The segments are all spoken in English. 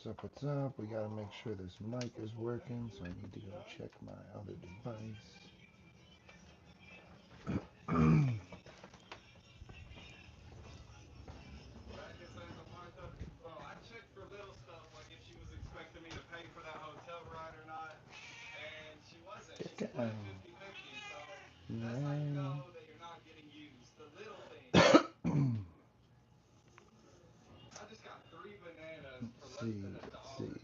What's up, what's up? We gotta make sure this mic is working, so I need to go check my other device. Get down. Yeah. Let's see.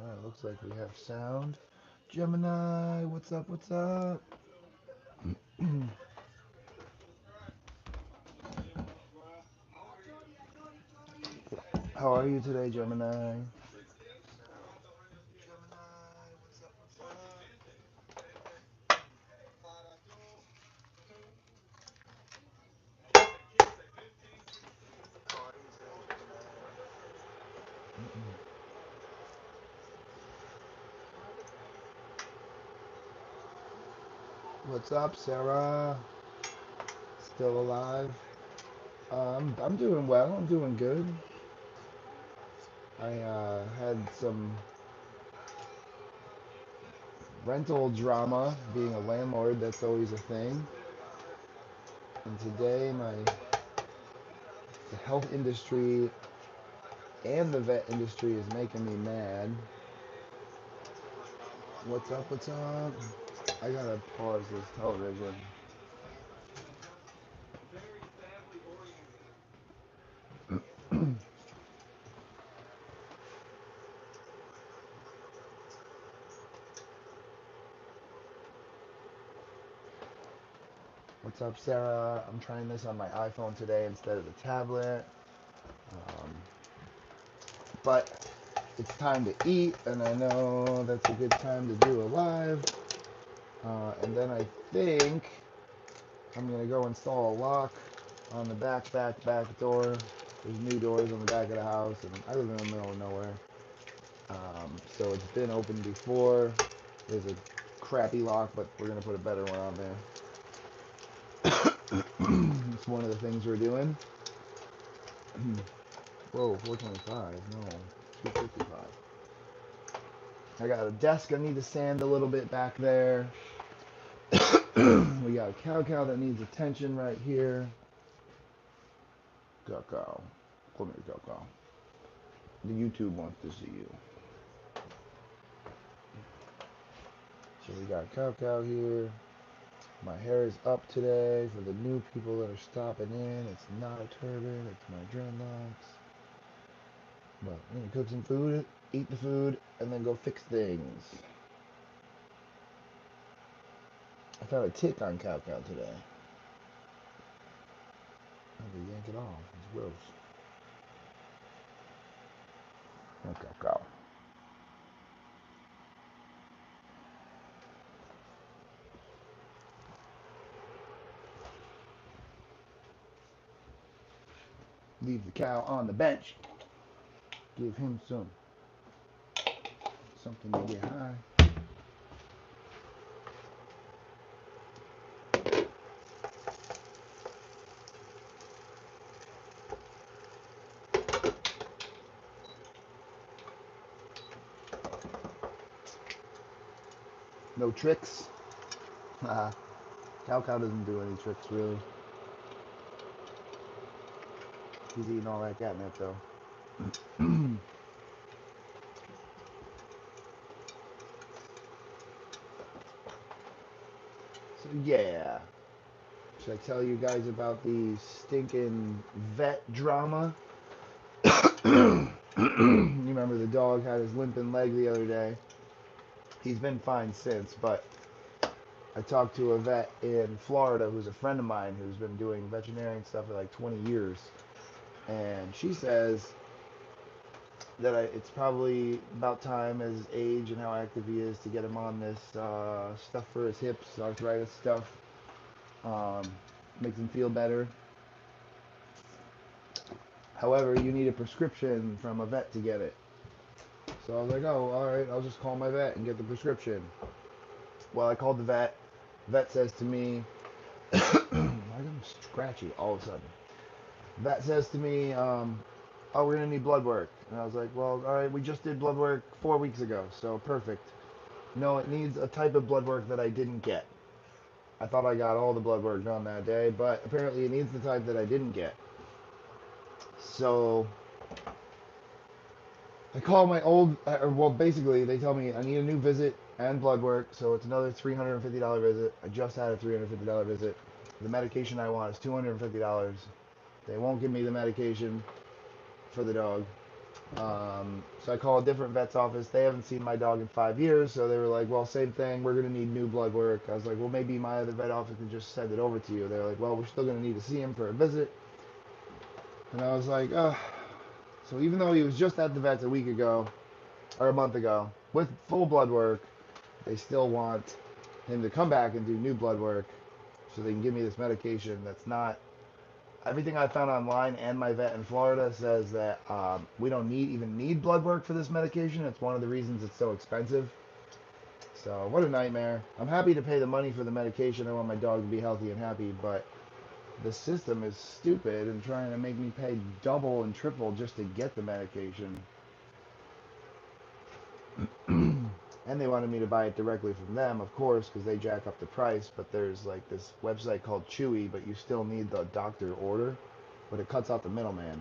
Alright, looks like we have sound. Gemini, what's up, what's up? How are you today, Gemini? What's up, Sarah? Still alive? I'm doing well. I'm doing good. I had some rental drama. Being a landlord, that's always a thing. And today, the health industry and the vet industry is making me mad. What's up? What's up? I gotta pause this television. What's up, Sarah? I'm trying this on my iPhone today instead of the tablet. Um, but it's time to eat, and I know that's a good time to do a live. And then I think I'm gonna go install a lock on the back door. There's new doors on the back of the house, and I live in the middle of nowhere. So it's been opened before. There's a crappy lock, but we're gonna put a better one on there. It's one of the things we're doing. Whoa, 425. No, 255. I got a desk I need to sand a little bit back there. We got a cow that needs attention right here. Cow. Come here, cow. The YouTube wants to see you. So we got cow here. My hair is up today for the new people that are stopping in. It's not a turban, it's my dreadlocks. But I'm gonna cook some food, eat the food, and then go fix things. I found a tick on cow today. I had to yank it off. It's gross. Okay, cow. Leave the cow on the bench. Give him something to get high. No tricks. Cow doesn't do any tricks really. He's eating all that catnip though. So yeah. Should I tell you guys about the stinking vet drama? You remember the dog had his limping leg the other day. He's been fine since, but I talked to a vet in Florida who's a friend of mine who's been doing veterinarian stuff for like 20 years. And she says that it's probably about time, as his age and how active he is, to get him on this stuff for his hips, arthritis stuff. Um, Makes him feel better. However, you need a prescription from a vet to get it. So I was like, oh, all right, I'll just call my vet and get the prescription. Well, I called the vet. Vet says to me, I'm scratchy all of a sudden. Vet says to me, oh, we're gonna need blood work. And I was like, well, all right, we just did blood work 4 weeks ago, so perfect. No, it needs a type of blood work that I didn't get. I thought I got all the blood work done that day, but apparently it needs the type that I didn't get. So I call my old, well, basically they tell me I need a new visit and blood work, so it's another $350 visit. I just had a $350 visit. The medication I want is $250. They won't give me the medication for the dog. So I call a different vet's office. They haven't seen my dog in 5 years, so they were like, well, same thing. We're going to need new blood work. I was like, well, maybe my other vet office can just send it over to you. They're like, well, we're still going to need to see him for a visit. And I was like, oh. So even though he was just at the vet's a week ago, or a month ago, with full blood work, they still want him to come back and do new blood work so they can give me this medication that's not. Everything I found online and my vet in Florida says that we don't even need blood work for this medication. It's one of the reasons it's so expensive. So what a nightmare. I'm happy to pay the money for the medication. I want my dog to be healthy and happy, but the system is stupid and trying to make me pay double and triple just to get the medication. And they wanted me to buy it directly from them, of course, because they jack up the price. But there's like this website called Chewy, but you still need the doctor order, but it cuts out the middleman.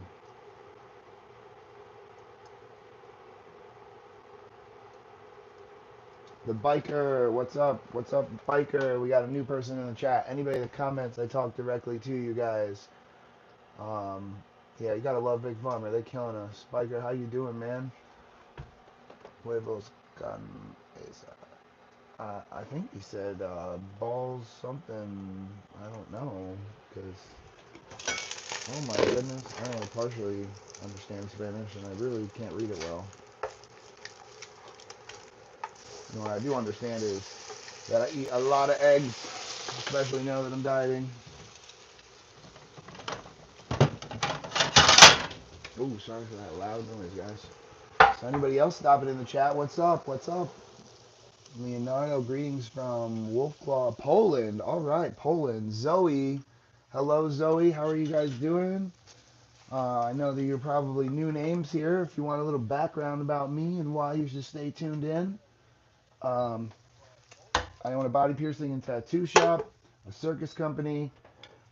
The biker, what's up? What's up, biker? We got a new person in the chat. Anybody that comments, I talk directly to you guys. Um, yeah, you gotta love Big Farmer. They're killing us. Biker, how you doing, man? Huevos con esa. I think he said balls something. I don't know, because oh my goodness, I only partially understand Spanish, and I really can't read it well. You know, what I do understand is that I eat a lot of eggs, especially now that I'm dieting. Oh, sorry for that loud noise, guys. So anybody else stopping in the chat? What's up? What's up? Leonardo, greetings from Wolfclaw, Poland. All right, Poland. Zoe, hello, Zoe. How are you guys doing? I know that you're probably new names here. If you want a little background about me and why you should stay tuned in, um, I own a body piercing and tattoo shop, a circus company.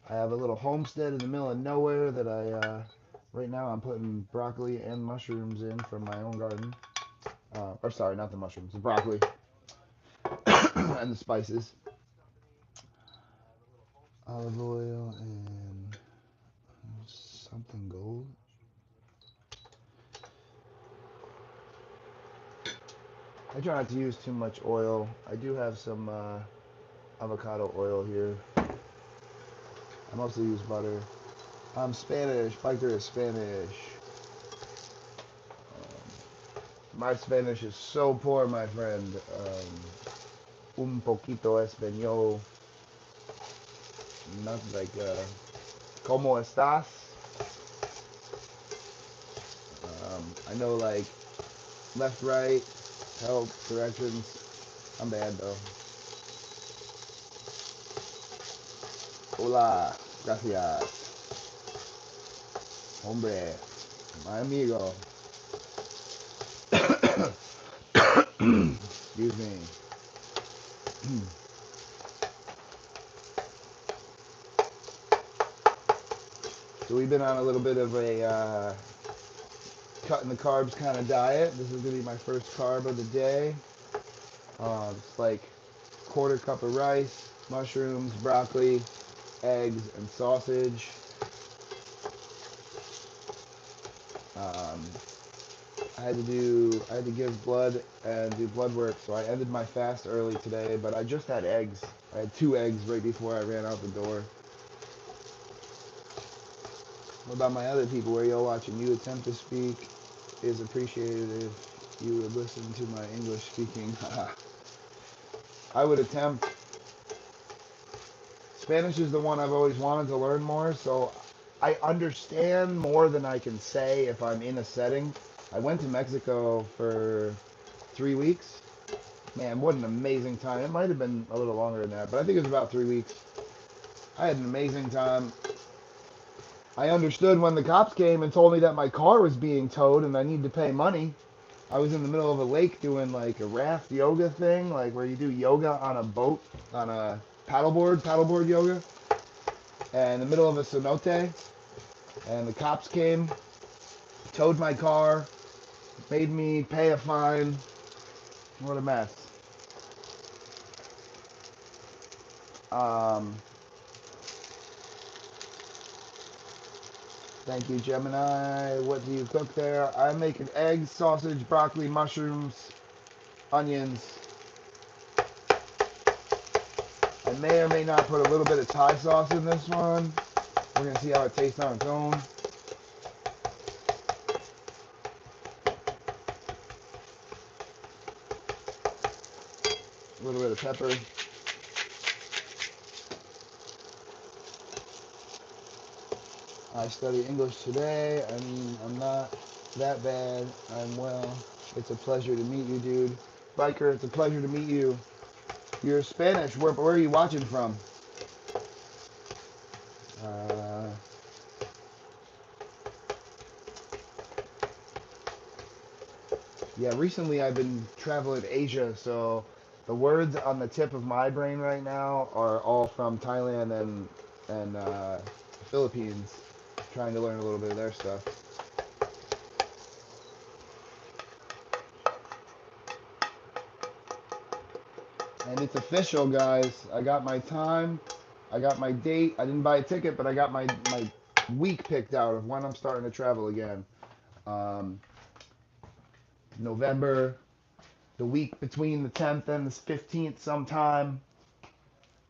I have a little homestead in the middle of nowhere that right now I'm putting broccoli and mushrooms in from my own garden. Or sorry, not the mushrooms, the broccoli and the spices. Olive oil and something gold. I try not to use too much oil. I do have some avocado oil here. I mostly use butter. I'm Spanish. Biker is Spanish. My Spanish is so poor, my friend. Un poquito español. Not like, ¿Cómo estás? I know, like, left, right, help, directions. I'm bad, though. Hola. Gracias. Hombre. My amigo. Excuse me. So we've been on a little bit of a cutting the carbs kind of diet. This is going to be my first carb of the day. It's like quarter cup of rice, mushrooms, broccoli, eggs, and sausage. I had to give blood and do blood work, so I ended my fast early today, but I just had eggs. I had 2 eggs right before I ran out the door. What about my other people? Where y'all watching? You attempt to speak is appreciated if you would listen to my English speaking. I would attempt. Spanish is the one I've always wanted to learn more, so I understand more than I can say if I'm in a setting. I went to Mexico for 3 weeks. Man, what an amazing time. It might have been a little longer than that, but I think it was about 3 weeks. I had an amazing time. I understood when the cops came and told me that my car was being towed and I need to pay money. I was in the middle of a lake doing like a raft yoga thing, like where you do yoga on a boat, on a paddleboard yoga, and in the middle of a cenote. And the cops came, towed my car, made me pay a fine. What a mess. Um, Thank you, Gemini. What do you cook there? I'm making eggs, sausage, broccoli, mushrooms, onions. I may or may not put a little bit of Thai sauce in this one. We're going to see how it tastes on its own. A little bit of pepper. I study English today. I mean, I'm not that bad. I'm well. It's a pleasure to meet you, dude. Biker, it's a pleasure to meet you. You're Spanish. Where are you watching from? Uh, yeah, recently I've been traveling Asia, so the words on the tip of my brain right now are all from Thailand and Philippines. Trying to learn a little bit of their stuff. And it's official, guys. I got my time. I got my date. I didn't buy a ticket, but I got my week picked out of when I'm starting to travel again. Um, November, the week between the 10th and the 15th sometime.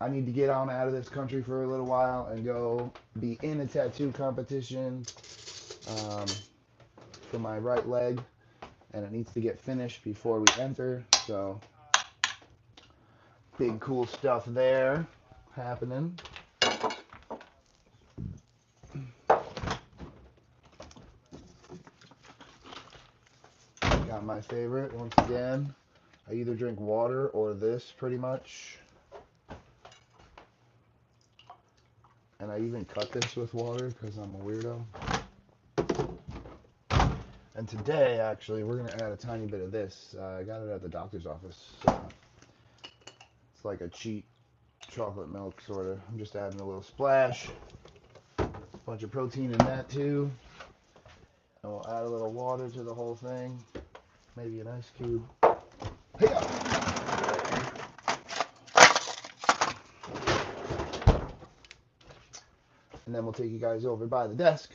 I need to get on out of this country for a little while and go be in a tattoo competition um, for my right leg, and it needs to get finished before we enter. So big cool stuff there happening. Got my favorite once again. I either drink water or this pretty much. And I even cut this with water because I'm a weirdo. And today, actually, we're going to add a tiny bit of this. I got it at the doctor's office. It's like a cheap chocolate milk, sort of. I'm just adding a little splash. A bunch of protein in that, too. And we'll add a little water to the whole thing. Maybe an ice cube. Hey-ya! And then we'll take you guys over by the desk.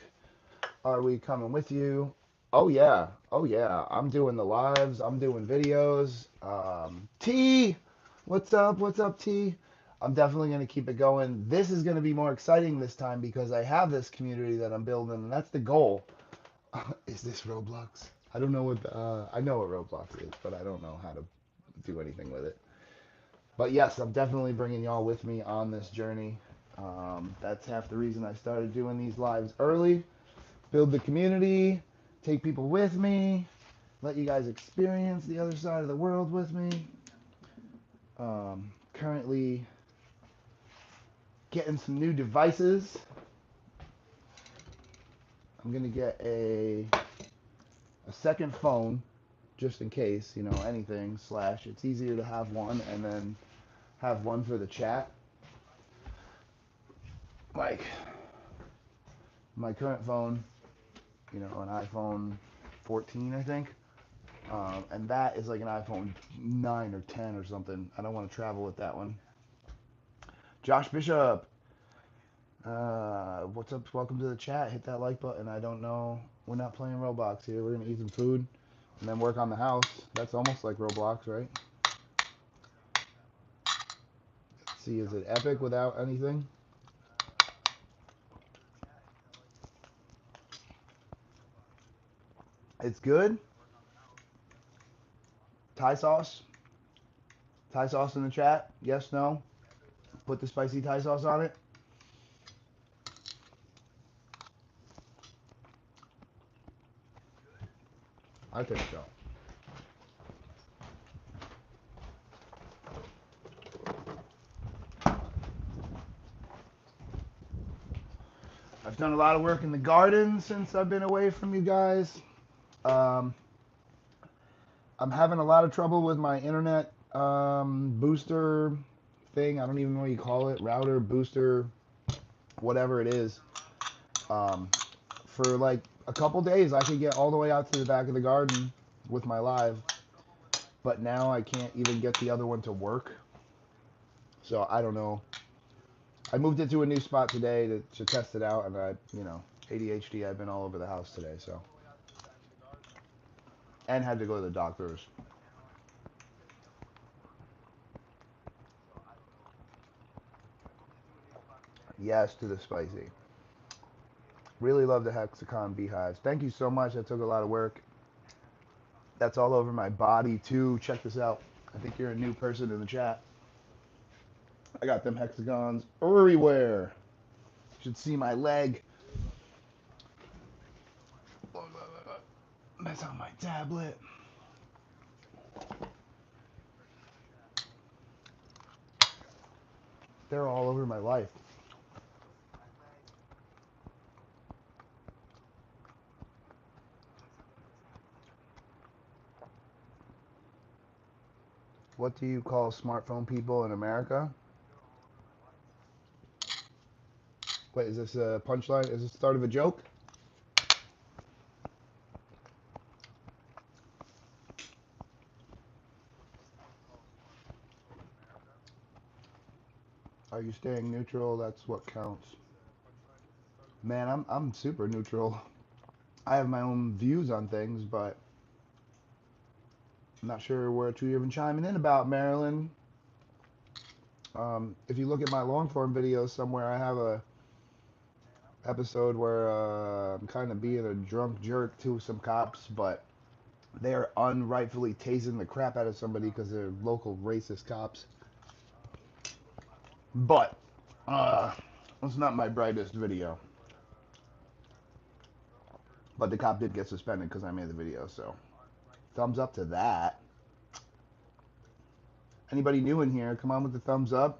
Are we coming with you? Oh yeah, oh yeah. I'm doing the lives. I'm doing videos. T, what's up? What's up, T? I'm definitely gonna keep it going. This is gonna be more exciting this time because I have this community that I'm building, and that's the goal. Is this Roblox? I don't know what. I know what Roblox is, but I don't know how to do anything with it. But yes, I'm definitely bringing y'all with me on this journey. That's half the reason I started doing these lives early. Build the community, take people with me, let you guys experience the other side of the world with me. Currently getting some new devices. I'm gonna get a second phone just in case, you know, anything, slash it's easier to have one and then have one for the chat. Like my current phone, you know, an iPhone 14, I think. And that is like an iPhone 9 or 10 or something. I don't want to travel with that one. Josh Bishop, what's up? Welcome to the chat. Hit that like button. I don't know. We're not playing Roblox here. We're going to eat some food and then work on the house. That's almost like Roblox, right? Let's see, is it epic without anything? It's good. Thai sauce. Thai sauce in the chat. Yes, no. Put the spicy Thai sauce on it. I think so. I've done a lot of work in the garden since I've been away from you guys. Um, I'm having a lot of trouble with my internet booster thing. I don't even know what you call it. Router, booster, whatever it is. Um, for like a couple days, I could get all the way out to the back of the garden with my live. But now I can't even get the other one to work. So I don't know. I moved it to a new spot today to test it out, and ADHD, I've been all over the house today, so. And had to go to the doctors. Yes to the spicy. Really love the Hexacon beehives. Thank you so much. That took a lot of work. That's all over my body too. Check this out. I think you're a new person in the chat. I got them hexagons everywhere. You should see my leg. That's on my tablet. They're all over my life. What do you call smartphone people in America? Wait, is this a punchline? Is this the start of a joke? Are you staying neutral? That's what counts. Man, I'm super neutral. I have my own views on things, but I'm not sure what you're even chiming in about, Marilyn. If you look at my long form videos somewhere, I have a episode where I'm kind of being a drunk jerk to some cops, but they're unrightfully tasing the crap out of somebody because they're local racist cops. But it's not my brightest video. But the cop did get suspended because I made the video, so thumbs up to that. Anybody new in here, come on with the thumbs up.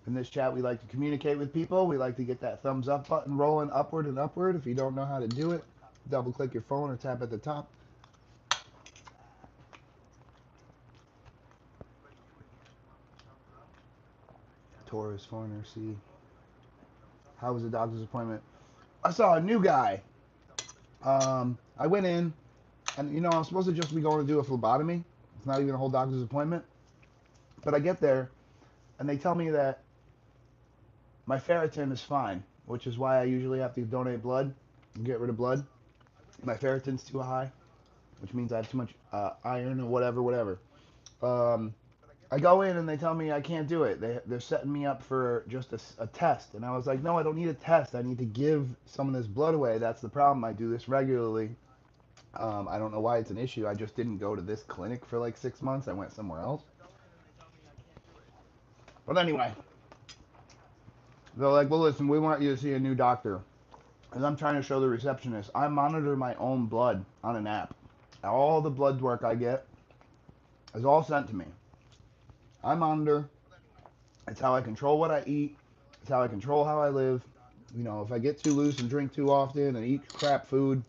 In this chat, we like to communicate with people. We like to get that thumbs up button rolling upward and upward. If you don't know how to do it, double click your phone or tap at the top. Taurus, foreigner, C. How was the doctor's appointment? I saw a new guy. I went in, and I'm supposed to just be going to do a phlebotomy. It's not even a whole doctor's appointment. But I get there, and they tell me that my ferritin is fine, which is why I usually have to donate blood and get rid of blood. My ferritin's too high, which means I have too much iron or whatever. Um, I go in and they tell me I can't do it. They're setting me up for just a test. And I was like, no, I don't need a test. I need to give some of this blood away. That's the problem. I do this regularly. I don't know why it's an issue. I just didn't go to this clinic for like 6 months. I went somewhere else. But anyway, they're like, well, listen, we want you to see a new doctor. And I'm trying to show the receptionist, I monitor my own blood on an app. All the blood work I get is all sent to me. I monitor. It's how I control what I eat. It's how I control how I live. If I get too loose and drink too often and eat crap food,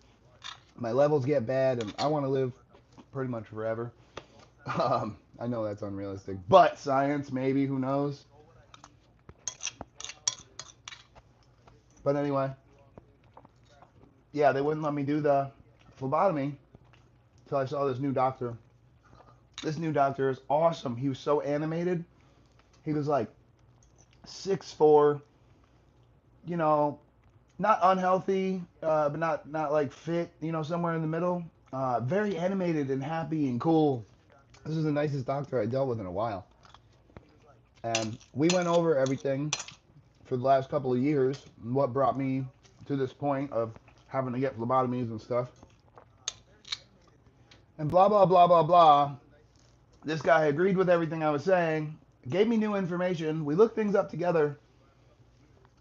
my levels get bad, and I want to live pretty much forever. I know that's unrealistic, but science, maybe, who knows? But anyway, yeah, they wouldn't let me do the phlebotomy until I saw this new doctor. This new doctor is awesome. He was so animated. He was like 6'4", not unhealthy, but not like fit, somewhere in the middle. Very animated and happy and cool. This is the nicest doctor I dealt with in a while. And we went over everything for the last couple of years, what brought me to this point of having to get phlebotomies and stuff. And blah, blah, blah, blah, blah. This guy agreed with everything I was saying, gave me new information. We looked things up together.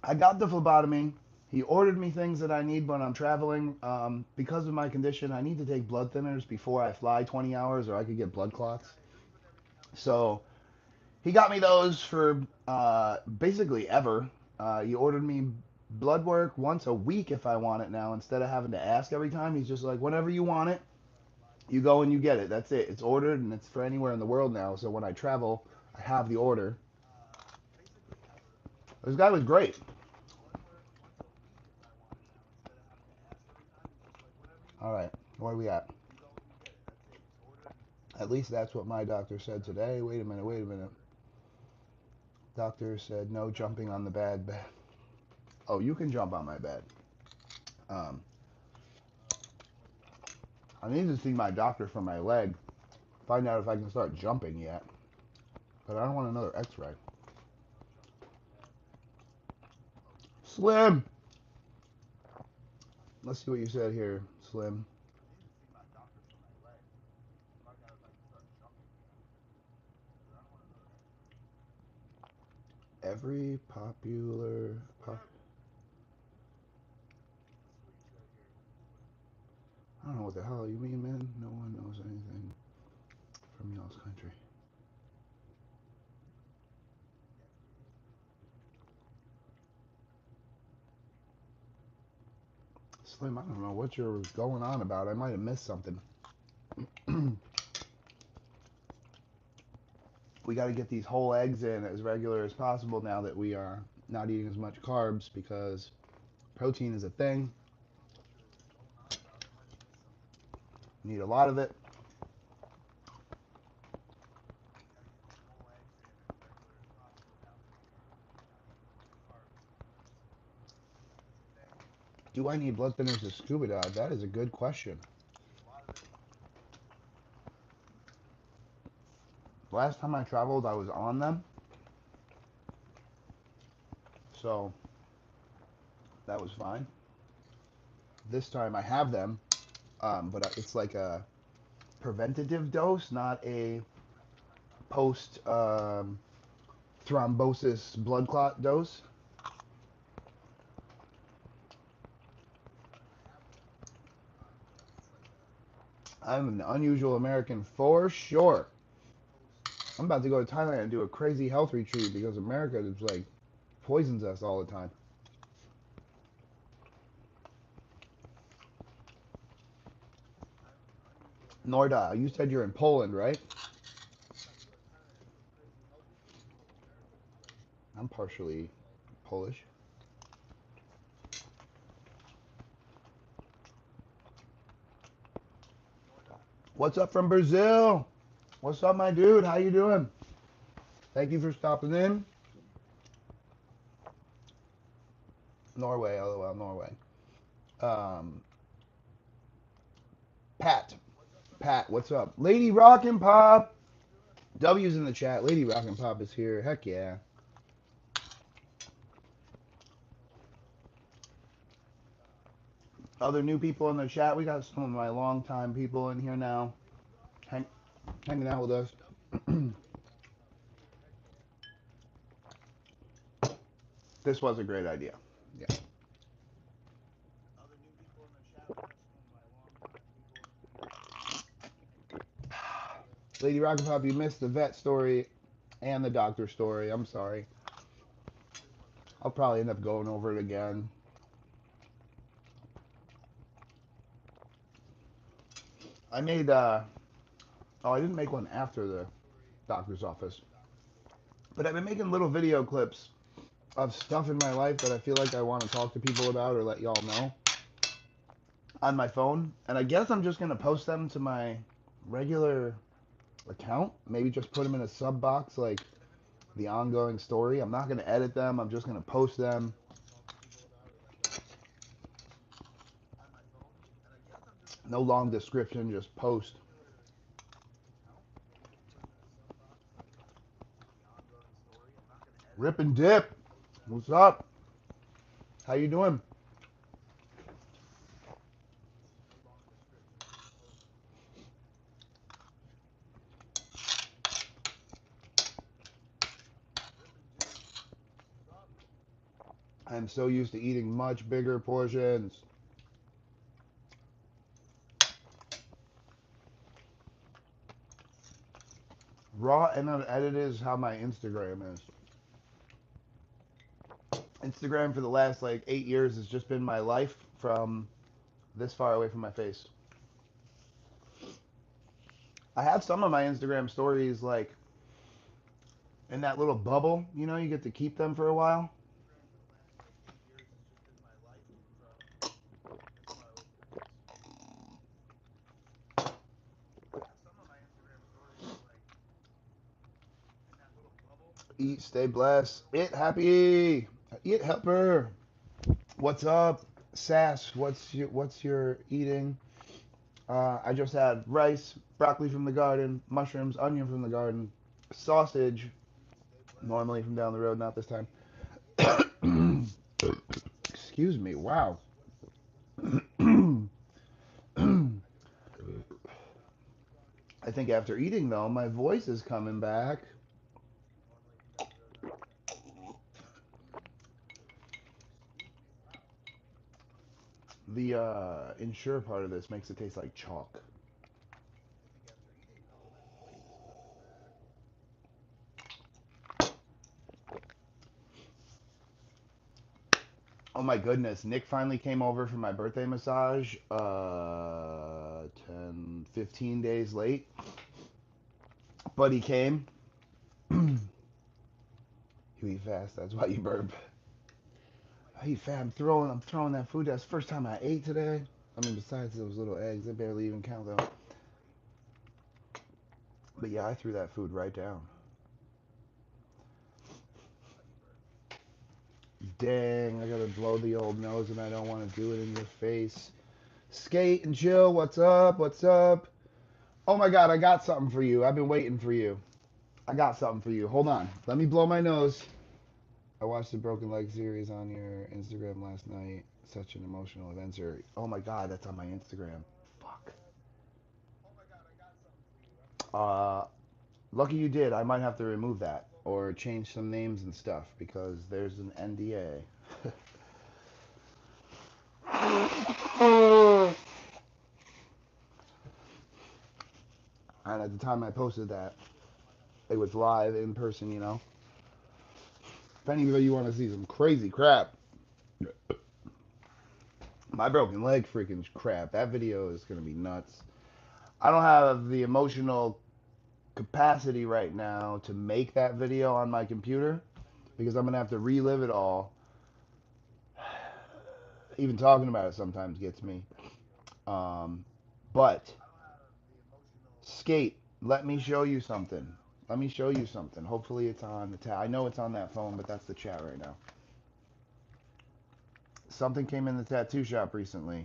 I got the phlebotomy. He ordered me things that I need when I'm traveling. Because of my condition, I need to take blood thinners before I fly 20 hours or I could get blood clots. So he got me those for basically ever. He ordered me blood work once a week if I want it now instead of having to ask every time. He's just like, whenever you want it, you go and you get it. That's it. It's ordered and it's for anywhere in the world now. So when I travel, I have the order. This guy was great. All right, where are we at? At least that's what my doctor said today. Wait a minute, wait a minute. Doctor said no jumping on the bed. Oh, you can jump on my bed. Um, I need to see my doctor for my leg. Find out if I can start jumping yet. But I don't want another x-ray. Slim! Let's see what you said here, Slim. Every popular... I don't know what the hell you mean, man. No one knows anything from y'all's country. Slim, I don't know what you're going on about. I might have missed something. We got to get these whole eggs in as regular as possible now that we are not eating as much carbs because protein is a thing. You need a lot of it. Do I need blood thinners to scuba dive? That is a good question. Last time I traveled, I was on them. So that was fine. This time I have them, but it's like a preventative dose, not a post thrombosis blood clot dose. I'm an unusual American for sure. I'm about to go to Thailand and do a crazy health retreat because America is like poisons us all the time. Norda, you said you're in Poland, right? I'm partially Polish. What's up from Brazil? What's up, my dude? How you doing? Thank you for stopping in. Norway, lol, Norway. Um, Pat, what's up? Lady Rockin' Pop. W's in the chat. Lady Rockin' Pop is here. Heck yeah. Other new people in the chat. We got some of my longtime people in here now, hanging out with us. This was a great idea. Yeah. Lady Rockin' Pop, you missed the vet story and the doctor story. I'm sorry. I'll probably end up going over it again. I made, oh, I didn't make one after the doctor's office. But I've been making little video clips of stuff in my life that I feel like I want to talk to people about or let y'all know on my phone. And I guess I'm just going to post them to my regular account. Maybe just put them in a sub box like the ongoing story. I'm not going to edit them. I'm just going to post them. No long description, just post. Rip and dip. What's up? How you doing? I'm so used to eating much bigger portions. Raw and unedited is how my Instagram is. Instagram for the last like 8 years has just been my life from this far away from my face. I have some of my Instagram stories like in that little bubble, you know, you get to keep them for a while. Eat, stay blessed. It happy. Eat helper. What's up? Sass, what's your eating? I just had rice, broccoli from the garden, mushrooms, onion from the garden, sausage, normally from down the road, not this time. Excuse me, wow. I think after eating though, my voice is coming back. The Ensure part of this makes it taste like chalk. Oh my goodness, Nick finally came over for my birthday massage 10, 15 days late. But he came. You eat fast, that's why you burp. I eat fat, I'm throwing that food. That's the first time I ate today. I mean, besides those little eggs, they barely even count though. But yeah, I threw that food right down. Dang, I gotta blow the old nose and I don't want to do it in your face. Skate and Jill, what's up? What's up? Oh my god, I got something for you. I've been waiting for you. I got something for you. Hold on. Let me blow my nose. I watched the Broken Leg series on your Instagram last night. Such an emotional event, sir. Oh my god, that's on my Instagram. Fuck. Lucky you did. I might have to remove that or change some names and stuff because there's an NDA. And at the time I posted that, it was live in person, you know. If any of you want to see some crazy crap, my broken leg freaking crap, that video is going to be nuts. I don't have the emotional capacity right now to make that video on my computer because I'm going to have to relive it all. Even talking about it sometimes gets me. But Skate, let me show you something. Let me show you something. Hopefully it's on the tab. I know it's on that phone, but that's the chat right now. Something came in the tattoo shop recently.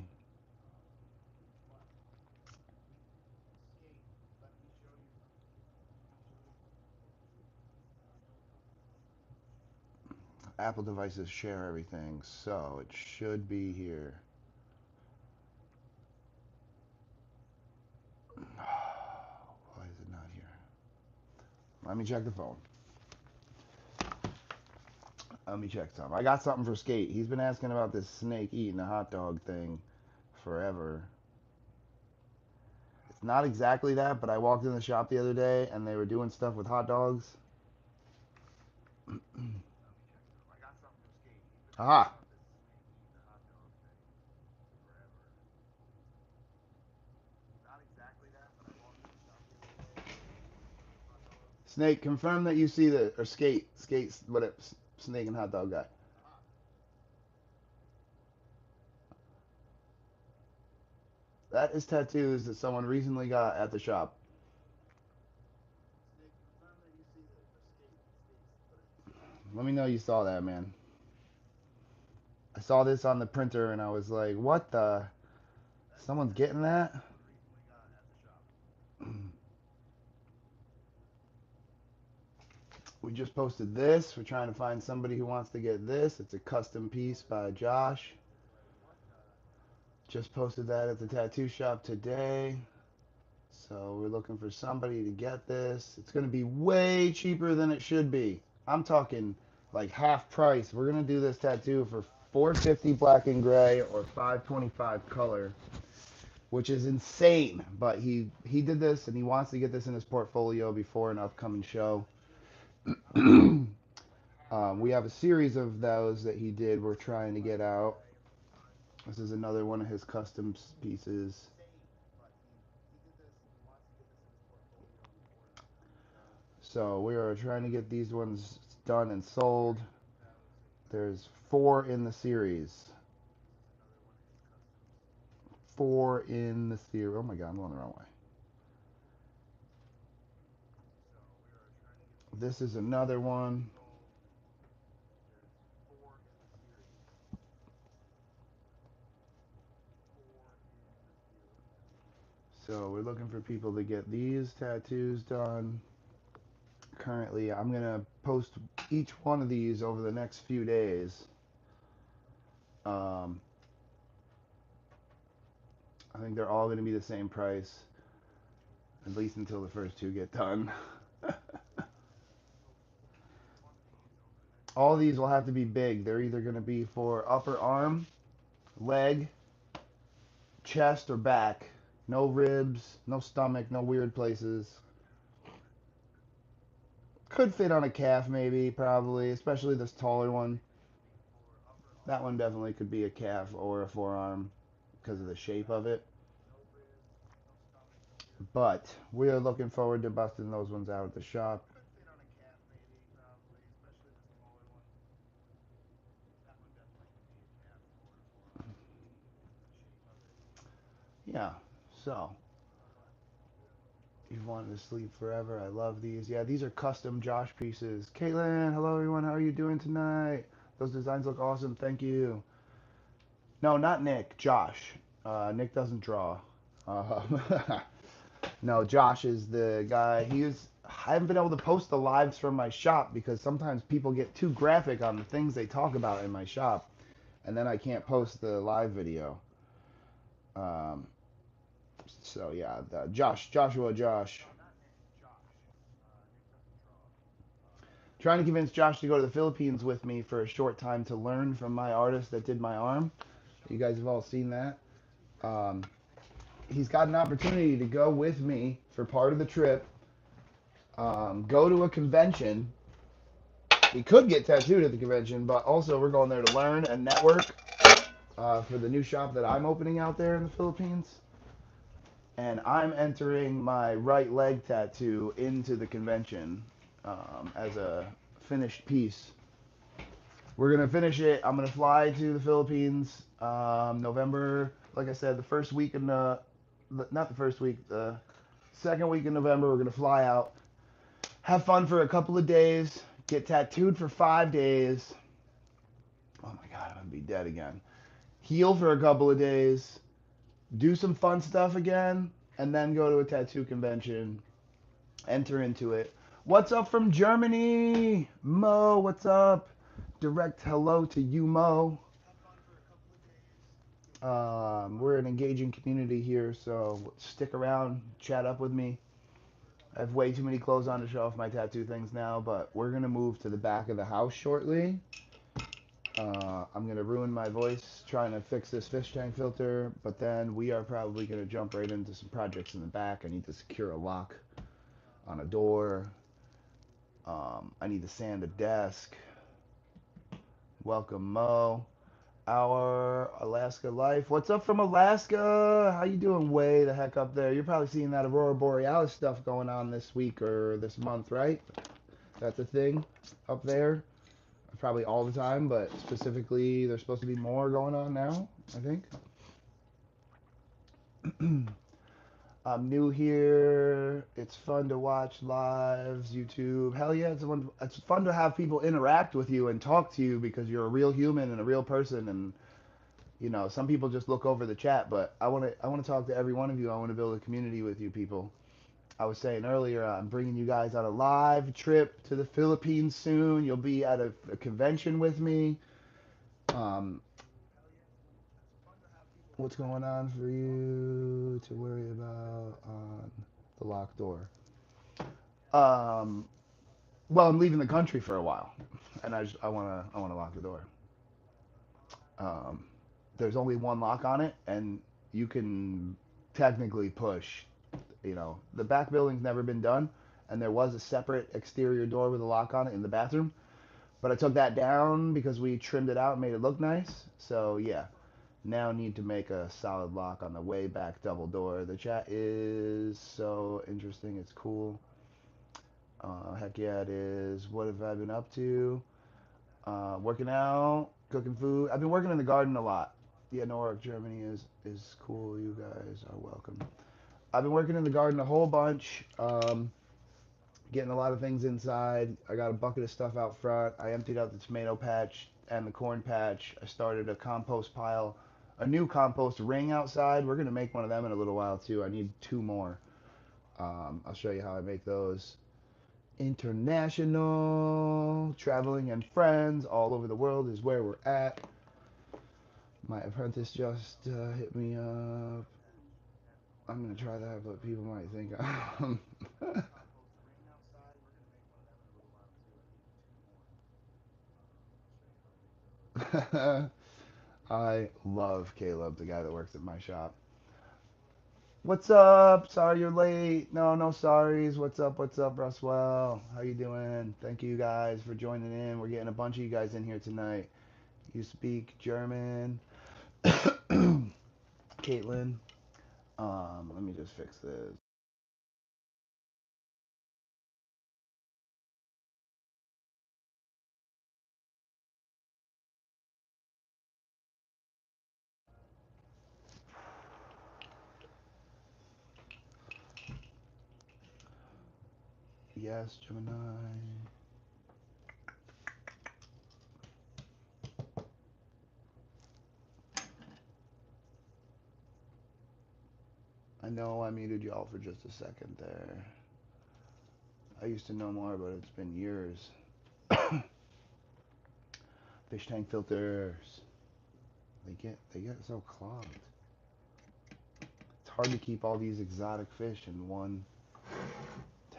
Apple devices share everything, so it should be here. Why is it not here? Let me check the phone. Let me check something. I got something for Skate. He's been asking about this snake eating a hot dog thing forever. It's not exactly that, but I walked in the shop the other day and they were doing stuff with hot dogs. Aha! Snake, confirm that you see the or skate, whatever, snake and hot dog guy. That is tattoos that someone recently got at the shop. Let me know you saw that, man. I saw this on the printer and I was like, what the? Someone's getting that? We just posted this. We're trying to find somebody who wants to get this. It's a custom piece by Josh. Just posted that at the tattoo shop today. So we're looking for somebody to get this. It's going to be way cheaper than it should be. I'm talking like half price. We're gonna do this tattoo for $450 black and gray or $525 color, which is insane. But he did this and he wants to get this in his portfolio before an upcoming show. We have a series of those that he did. We're trying to get out. This is another one of his custom pieces. So we are trying to get these ones done and sold. There's 4 in the series. 4 in the series. Oh my god, I'm going the wrong way. This is another one. So we're looking for people to get these tattoos done. Currently, I'm going to post each one of these over the next few days. I think they're all going to be the same price, at least until the first 2 get done. All these will have to be big. They're either going to be for upper arm, leg, chest, or back. No ribs, no stomach, no weird places. Could fit on a calf, maybe, probably, especially this taller one. That one definitely could be a calf or a forearm because of the shape of it. But we are looking forward to busting those ones out at the shop. Yeah, so you wanted to sleep forever. I love these. Yeah, these are custom Josh pieces. Caitlin, hello everyone. How are you doing tonight? Those designs look awesome. Thank you. No, not Nick. Josh. Nick doesn't draw. Uh, no, Josh is the guy. I haven't been able to post the lives from my shop because sometimes people get too graphic on the things they talk about in my shop, and then I can't post the live video. Um, so yeah, Josh. Trying to convince Josh to go to the Philippines with me for a short time to learn from my artist that did my arm. You guys have all seen that. Um, he's got an opportunity to go with me for part of the trip. Go to a convention. He could get tattooed at the convention, but also we're going there to learn and network for the new shop that I'm opening out there in the Philippines. And I'm entering my right leg tattoo into the convention as a finished piece. We're gonna finish it. I'm gonna fly to the Philippines November. Like I said, the first week in not the first week, the second week in November. We're gonna fly out, have fun for a couple of days, get tattooed for 5 days. Oh my god, I'm gonna be dead again. Heal for a couple of days, do some fun stuff again, and then go to a tattoo convention, enter into it. What's up from Germany? Mo, what's up? Direct hello to you, Mo. We're an engaging community here, so stick around, chat up with me. I have way too many clothes on to show off my tattoo things now, but we're gonna move to the back of the house shortly. I'm gonna ruin my voice trying to fix this fish tank filter, but then we are probably gonna jump right into some projects in the back. I need to secure a lock on a door. I need to sand a desk. Welcome, Mo. Our Alaska life. What's up from Alaska? How you doing way the heck up there? You're probably seeing that Aurora Borealis stuff going on this week or this month, right? That's a thing up there. Probably all the time, but specifically there's supposed to be more going on now, I think. I'm new here. It's fun to watch lives, YouTube. Hell yeah, it's fun to have people interact with you and talk to you because you're a real human and a real person. And you know, some people just look over the chat, but I want to talk to every one of you. I want to build a community with you people. I was saying earlier, I'm bringing you guys on a live trip to the Philippines soon. You'll be at a convention with me. Um, what's going on for you to worry about on the locked door? Um, Well, I'm leaving the country for a while, and I wanna lock the door. Um, there's only one lock on it, and you can technically push. You know, the back building's never been done, and there was a separate exterior door with a lock on it in the bathroom. But I took that down because we trimmed it out and made it look nice. So yeah, now need to make a solid lock on the way back double door. The chat is so interesting. It's cool. Heck yeah, it is. What have I been up to? Working out, cooking food. I've been working in the garden a lot. Yeah, Newark, Germany is cool. You guys are welcome. I've been working in the garden a whole bunch. Getting a lot of things inside. I got a bucket of stuff out front. I emptied out the tomato patch and the corn patch. I started a compost pile, a new compost ring outside. We're gonna make one of them in a little while too. I need two more. I'll show you how I make those. International traveling and friends all over the world is where we're at. My apprentice just hit me up. I'm gonna try that, but people might think I love Caleb, the guy that works at my shop. What's up? Sorry you're late. No, no sorries. What's up, Roswell? How you doing? Thank you guys for joining in. We're getting a bunch of you guys in here tonight. You speak German. Caitlin. Let me just fix this. Yes, Gemini. I know I muted y'all for just a second there. I used to know more, but it's been years. Fish tank filters. They get so clogged. It's hard to keep all these exotic fish in one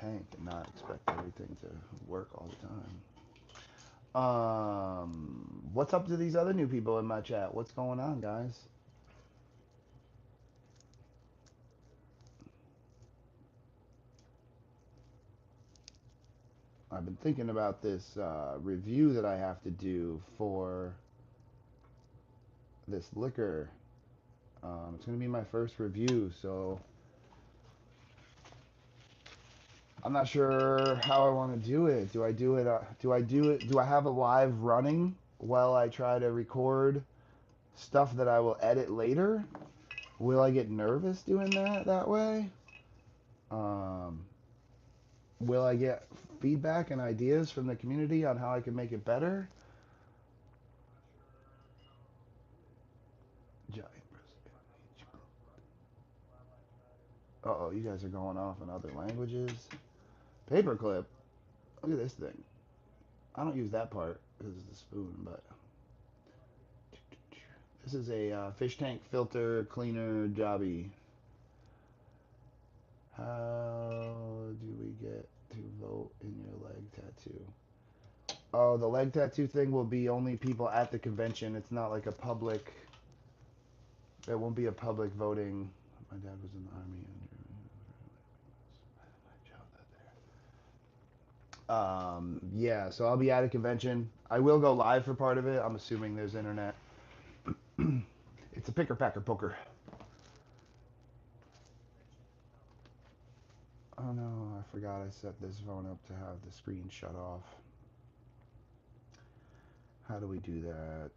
tank and not expect everything to work all the time. What's up to these other new people in my chat? What's going on, guys? I've been thinking about this review that I have to do for this liquor. It's gonna be my first review, so I'm not sure how I want to do it. Do I do it? Do I do it? Do I have a live running while I try to record stuff that I will edit later? Will I get nervous doing that way? Um, will I get feedback and ideas from the community on how I can make it better? Giant. Uh-oh, you guys are going off in other languages. Paperclip. Look at this thing. I don't use that part because it's a spoon, but this is a fish tank filter cleaner jobby. How do we get to vote in your leg tattoo? Oh, the leg tattoo thing will be only people at the convention. It's not like a public. It won't be a public voting. My dad was in the army. Yeah, so I'll be at a convention. I will go live for part of it. I'm assuming there's internet. It's a picker packer poker. Oh no, I forgot I set this phone up to have the screen shut off. How do we do that?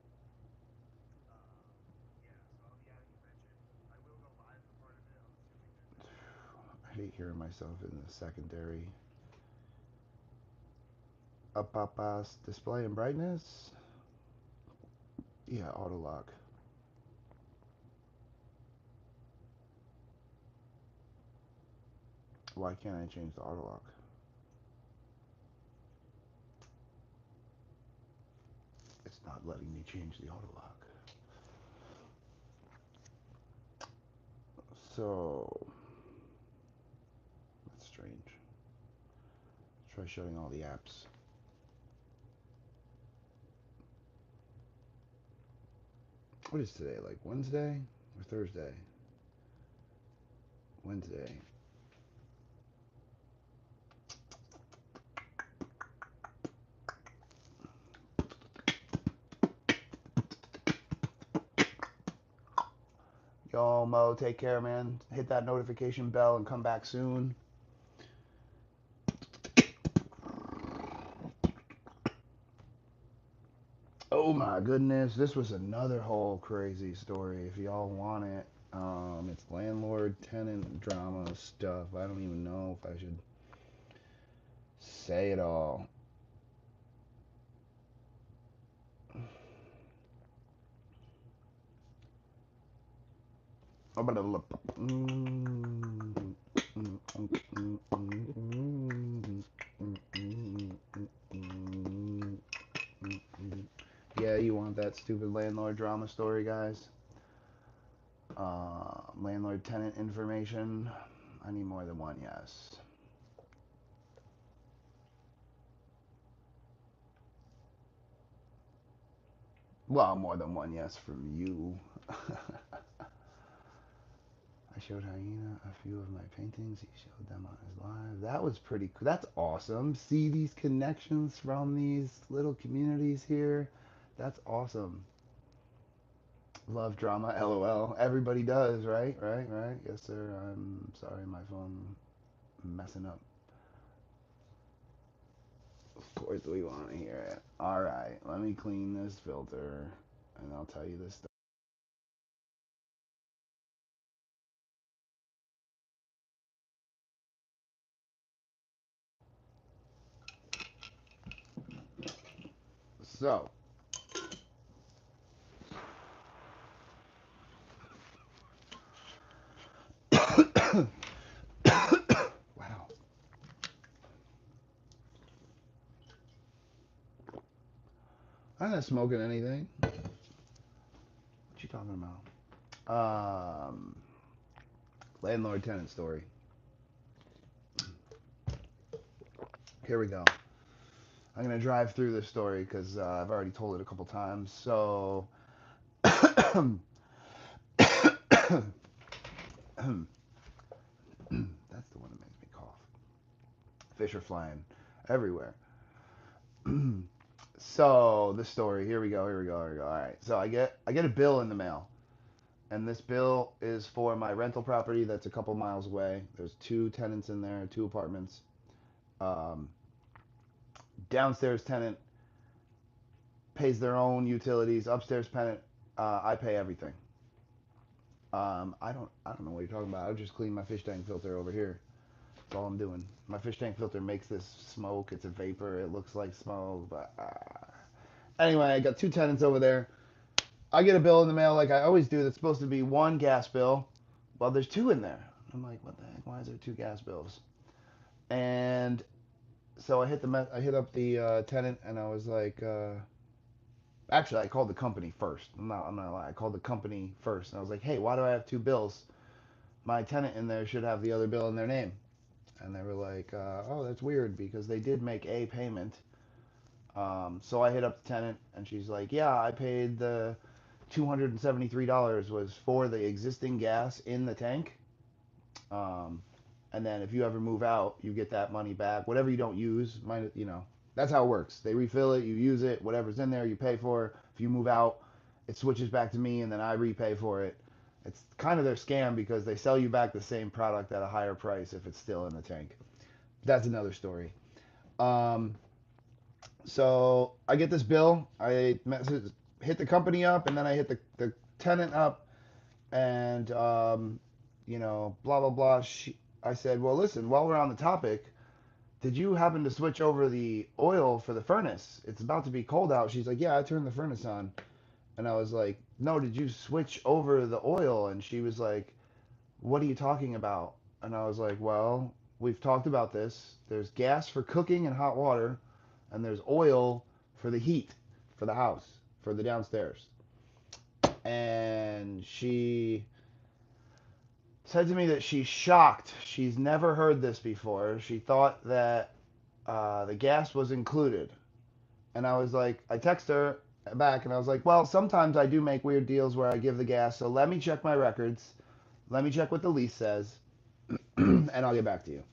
I hate hearing myself in the secondary. Up, display and brightness. Yeah, auto lock. Why can't I change the auto lock? It's not letting me change the auto lock. So, that's strange. Try shutting all the apps. What is today? Like Wednesday or Thursday? Wednesday. Yo, Mo, take care, man. Hit that notification bell and come back soon. Oh my goodness, this was another whole crazy story. If y'all want it, it's landlord-tenant drama stuff. I don't even know if I should say it all. Yeah, you want that stupid landlord drama story, guys? Landlord tenant information. I need more than one yes. Well, more than one yes from you. I showed Hyena a few of my paintings. He showed them on his live. That was pretty cool. That's awesome. See these connections from these little communities here. That's awesome. Love drama, lol. Everybody does, right? Right, right. Yes, sir. I'm sorry, my phone messing up. Of course we want to hear it. All right, let me clean this filter, and I'll tell you this stuff. So, wow. I'm not smoking anything. What you talking about? Landlord tenant story. Here we go. I'm gonna drive through this story because I've already told it a couple times. So, that's the one that makes me cough. Fish are flying everywhere. So the story. Here we go. Here we go. Here we go. All right. So I get a bill in the mail, and this bill is for my rental property that's a couple miles away. There's two tenants in there, two apartments. Um, Downstairs tenant pays their own utilities. Upstairs tenant, I pay everything. I don't know what you're talking about. I just clean my fish tank filter over here. That's all I'm doing. My fish tank filter makes this smoke. It's a vapor. It looks like smoke, but anyway, I got two tenants over there. I get a bill in the mail like I always do. That's supposed to be one gas bill. Well, there's two in there. I'm like, what the heck? Why is there two gas bills? And so I hit up the tenant, and I was like, actually, I called the company first. I'm not lying. I called the company first, and I was like, hey, why do I have two bills? My tenant in there should have the other bill in their name. And they were like, oh, that's weird because they did make a payment. So I hit up the tenant, and she's like, yeah, I paid the $273 was for the existing gas in the tank. Um, and then if you ever move out, you get that money back. Whatever you don't use, that's how it works. They refill it, you use it, whatever's in there, you pay for. If you move out, it switches back to me, and then I repay for it. It's kind of their scam because they sell you back the same product at a higher price if it's still in the tank. That's another story. Um, so I get this bill. Hit the company up, and then I hit the tenant up, and blah blah blah. I said, well, listen, while we're on the topic, did you happen to switch over the oil for the furnace? It's about to be cold out. She's like, yeah, I turned the furnace on. And I was like, no, did you switch over the oil? And she was like, what are you talking about? And I was like, well, we've talked about this. There's gas for cooking and hot water, and there's oil for the heat for the house, for the downstairs. And she said to me that she's shocked. She's never heard this before. She thought that the gas was included. And I was like, I text her back and I was like, well, sometimes I do make weird deals where I give the gas, so let me check my records. Let me check what the lease says, and I'll get back to you.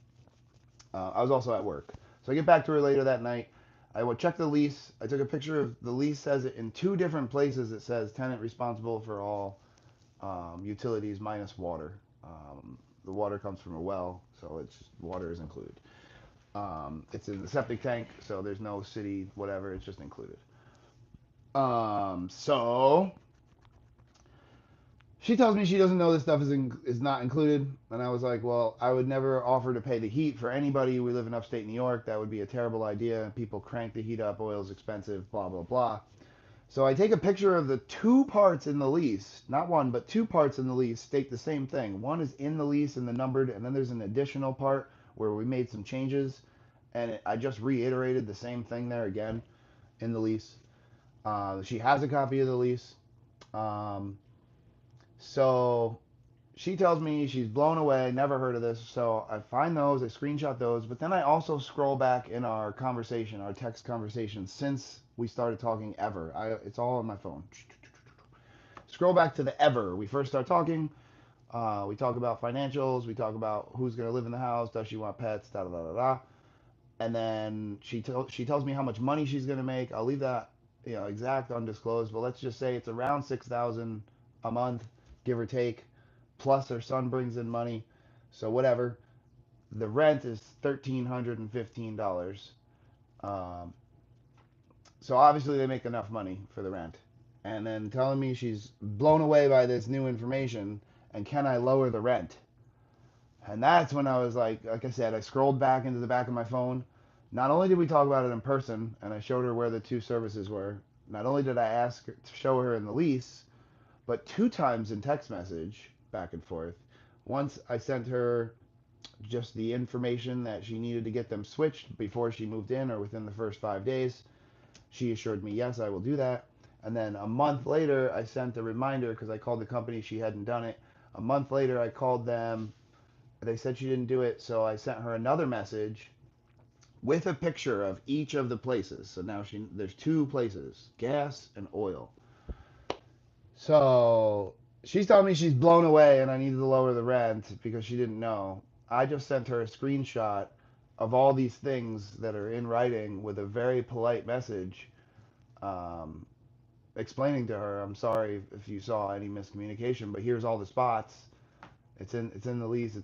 I was also at work. So I get back to her later that night. I would check the lease. I took a picture of the lease, says it in two different places. It says tenant responsible for all utilities minus water. The water comes from a well, so it's water is included. It's in the septic tank, so there's no city, whatever, it's just included. So she tells me she doesn't know this stuff is not included, and I was like, well, I would never offer to pay the heat for anybody. We live in upstate New York. That would be a terrible idea. People crank the heat up. Oil's expensive. Blah blah blah. So I take a picture of the two parts in the lease, not one, but two parts in the lease state the same thing. One is in the lease and the numbered, and then there's an additional part where we made some changes, and I just reiterated the same thing there again in the lease. She has a copy of the lease. Um, so she tells me she's blown away, never heard of this. So I find those, I screenshot those, but then I also scroll back in our conversation, our text conversation since we started talking ever. It's all on my phone. Scroll back to the ever. We first start talking. We talk about financials. We talk about who's going to live in the house. Does she want pets? Da da da da da. And then she tells me how much money she's going to make. I'll leave that exact undisclosed, but let's just say it's around 6,000 a month, give or take. Plus her son brings in money, so whatever. The rent is $1,315. Um, so obviously they make enough money for the rent. And then telling me she's blown away by this new information and can I lower the rent? And that's when I was like I said, I scrolled back into the back of my phone. Not only did we talk about it in person, and I showed her where the two services were, not only did I ask her to show her in the lease, but two times in text message, back and forth. Once I sent her just the information that she needed to get them switched before she moved in or within the first 5 days. She assured me, yes, I will do that. And then a month later, I sent a reminder because I called the company. She hadn't done it. A month later, I called them. They said she didn't do it. So I sent her another message with a picture of each of the places. So now there's two places, gas and oil. So she's telling me she's blown away and I needed to lower the rent because she didn't know. I just sent her a screenshot of all these things that are in writing with a very polite message, um, explaining to her, I'm sorry if you saw any miscommunication, but here's all the spots. It's in the lease.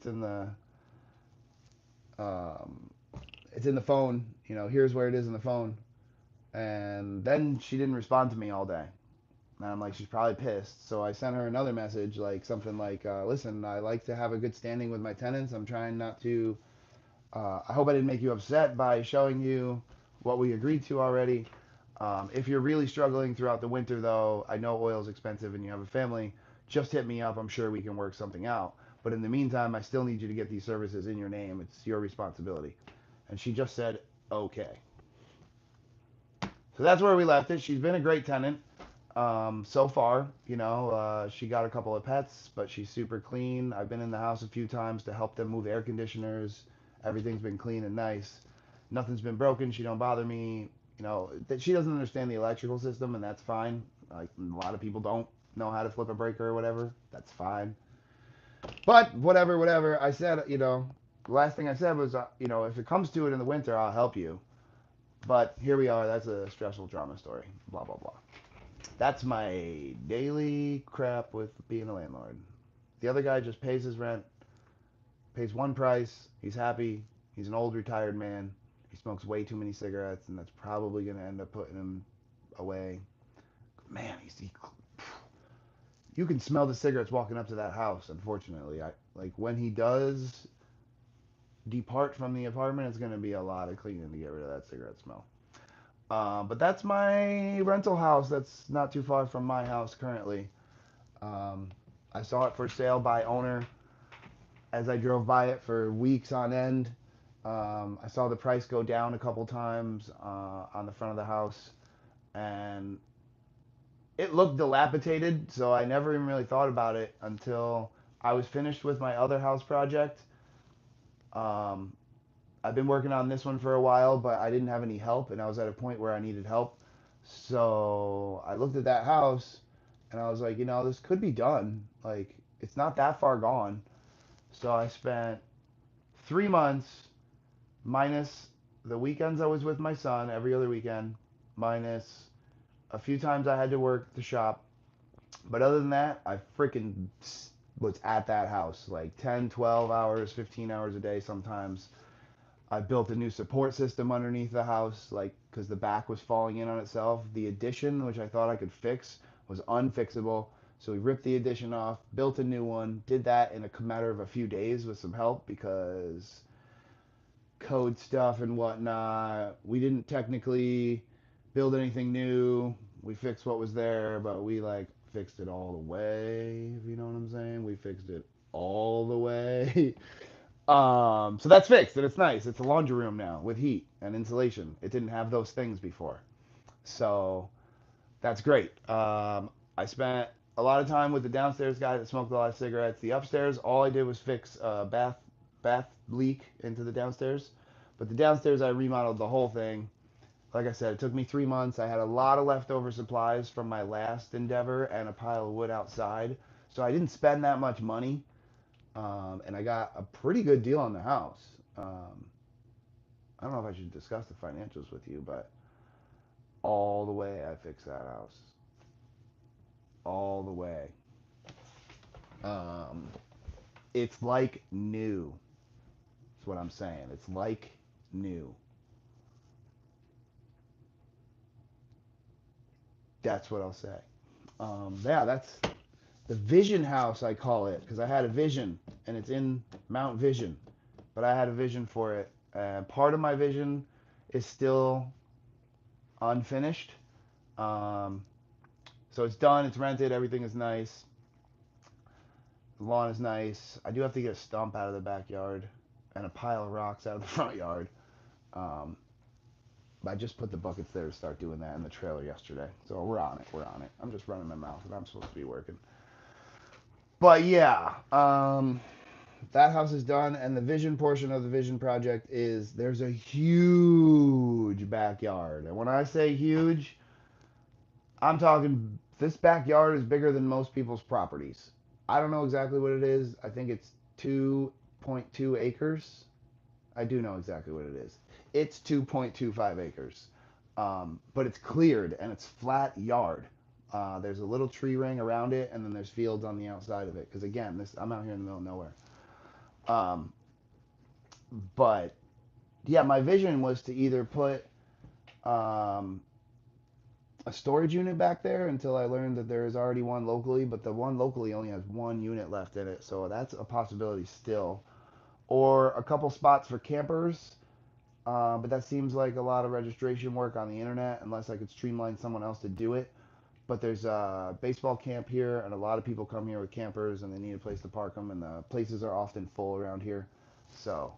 Um, it's in the phone. Here's where it is in the phone. And then she didn't respond to me all day. And I'm like, she's probably pissed. So I sent her another message, like something like, listen, I like to have a good standing with my tenants. I'm trying not to, I hope I didn't make you upset by showing you what we agreed to already. If you're really struggling throughout the winter, though, I know oil's expensive and you have a family, just hit me up. I'm sure we can work something out. But in the meantime, I still need you to get these services in your name. It's your responsibility. And she just said, okay. So that's where we left it. She's been a great tenant. So far, she got a couple of pets, but she's super clean. I've been in the house a few times to help them move air conditioners. Everything's been clean and nice. Nothing's been broken. She don't bother me. That she doesn't understand the electrical system, and that's fine. Like a lot of people don't know how to flip a breaker or whatever. That's fine. But whatever, whatever. I said, the last thing I said was, if it comes to it in the winter, I'll help you. But here we are. That's a stressful drama story. Blah blah blah. That's my daily crap with being a landlord. The other guy just pays his rent, pays one price. He's happy. He's an old retired man. He smokes way too many cigarettes, and that's probably going to end up putting him away. Man, you can smell the cigarettes walking up to that house. Unfortunately, like when he does depart from the apartment, it's going to be a lot of cleaning to get rid of that cigarette smell. But that's my rental house. That's not too far from my house currently. Um, I saw it for sale by owner as I drove by it for weeks on end. I saw the price go down a couple times on the front of the house, and it looked dilapidated, so I never even really thought about it until I was finished with my other house project. Um, I've been working on this one for a while, but I didn't have any help, and I was at a point where I needed help. So I looked at that house, and I was like, this could be done. Like, it's not that far gone. So I spent 3 months minus the weekends I was with my son every other weekend, minus a few times I had to work the shop. But other than that, I freaking was at that house like 10, 12 hours, 15 hours a day sometimes. I built a new support system underneath the house, like, because the back was falling in on itself. The addition, which I thought I could fix, was unfixable. So we ripped the addition off, built a new one, did that in a matter of a few days with some help because code stuff and whatnot. We didn't technically build anything new. We fixed what was there, but we like fixed it all the way, if you know what I'm saying. We fixed it all the way. So that's fixed and it's nice. It's a laundry room now with heat and insulation. It didn't have those things before. So that's great. I spent a lot of time with the downstairs guy that smoked a lot of cigarettes. The upstairs, all I did was fix a bath leak into the downstairs. But the downstairs, I remodeled the whole thing. Like I said, it took me 3 months. I had a lot of leftover supplies from my last endeavor and a pile of wood outside. So I didn't spend that much money. And I got a pretty good deal on the house. I don't know if I should discuss the financials with you, but all the way I fixed that house. All the way. Um, it's like new. That's what I'm saying. It's like new. That's what I'll say. Yeah, that's the Vision House, I call it, because I had a vision, and it's in Mount Vision. But I had a vision for it. Part of my vision is still unfinished. Um, so it's done, it's rented, everything is nice. The lawn is nice. I do have to get a stump out of the backyard and a pile of rocks out of the front yard. Um, I just put the buckets there to start doing that in the trailer yesterday. So we're on it. We're on it. I'm just running my mouth and I'm supposed to be working. But yeah, that house is done. And the vision portion of the vision project is there's a huge backyard. And when I say huge, I'm talking this backyard is bigger than most people's properties. I don't know exactly what it is. I think it's 2.2 acres. I do know exactly what it is. It's 2.25 acres. But it's cleared and it's flat yard. There's a little tree ring around it, and then there's fields on the outside of it. Because again, I'm out here in the middle of nowhere. Um, but yeah, my vision was to either put um, a storage unit back there until I learned that there is already one locally, but the one locally only has one unit left in it, so that's a possibility still. Or a couple spots for campers. But that seems like a lot of registration work on the internet unless I could streamline someone else to do it. But there's a baseball camp here, and a lot of people come here with campers, and they need a place to park them, and the places are often full around here. So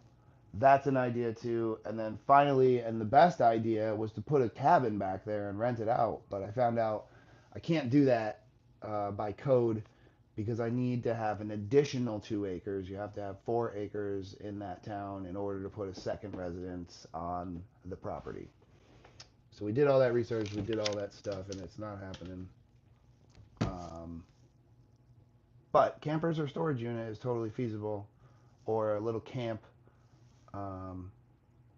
that's an idea too. And then finally, and the best idea was to put a cabin back there and rent it out. But I found out I can't do that by code because I need to have an additional 2 acres. You have to have 4 acres in that town in order to put a second residence on the property. So we did all that research, we did all that stuff, and it's not happening. Um, but campers or storage unit is totally feasible, or a little camp. Um,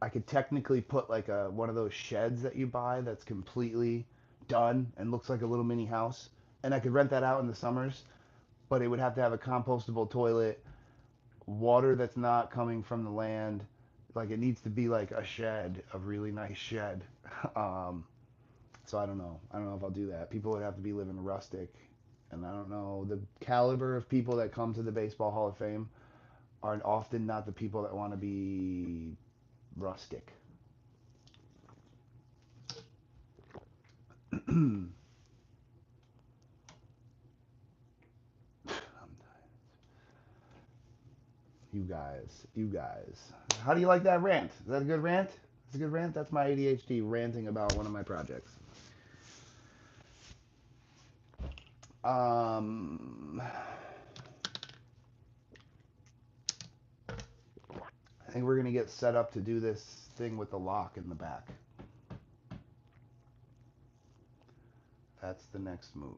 I could technically put like one of those sheds that you buy that's completely done and looks like a little mini house, and I could rent that out in the summers. But it would have to have a compostable toilet, water that's not coming from the land. Like it needs to be like a shed, a really nice shed. Um, so I don't know. I don't know if I'll do that. People would have to be living rustic, and I don't know the caliber of people that come to the Baseball Hall of Fame are often not the people that want to be rustic. You guys. How do you like that rant? Is that a good rant? It's a good rant. That's my ADHD ranting about one of my projects. Um, And we're going to get set up to do this thing with the lock in the back. That's the next move.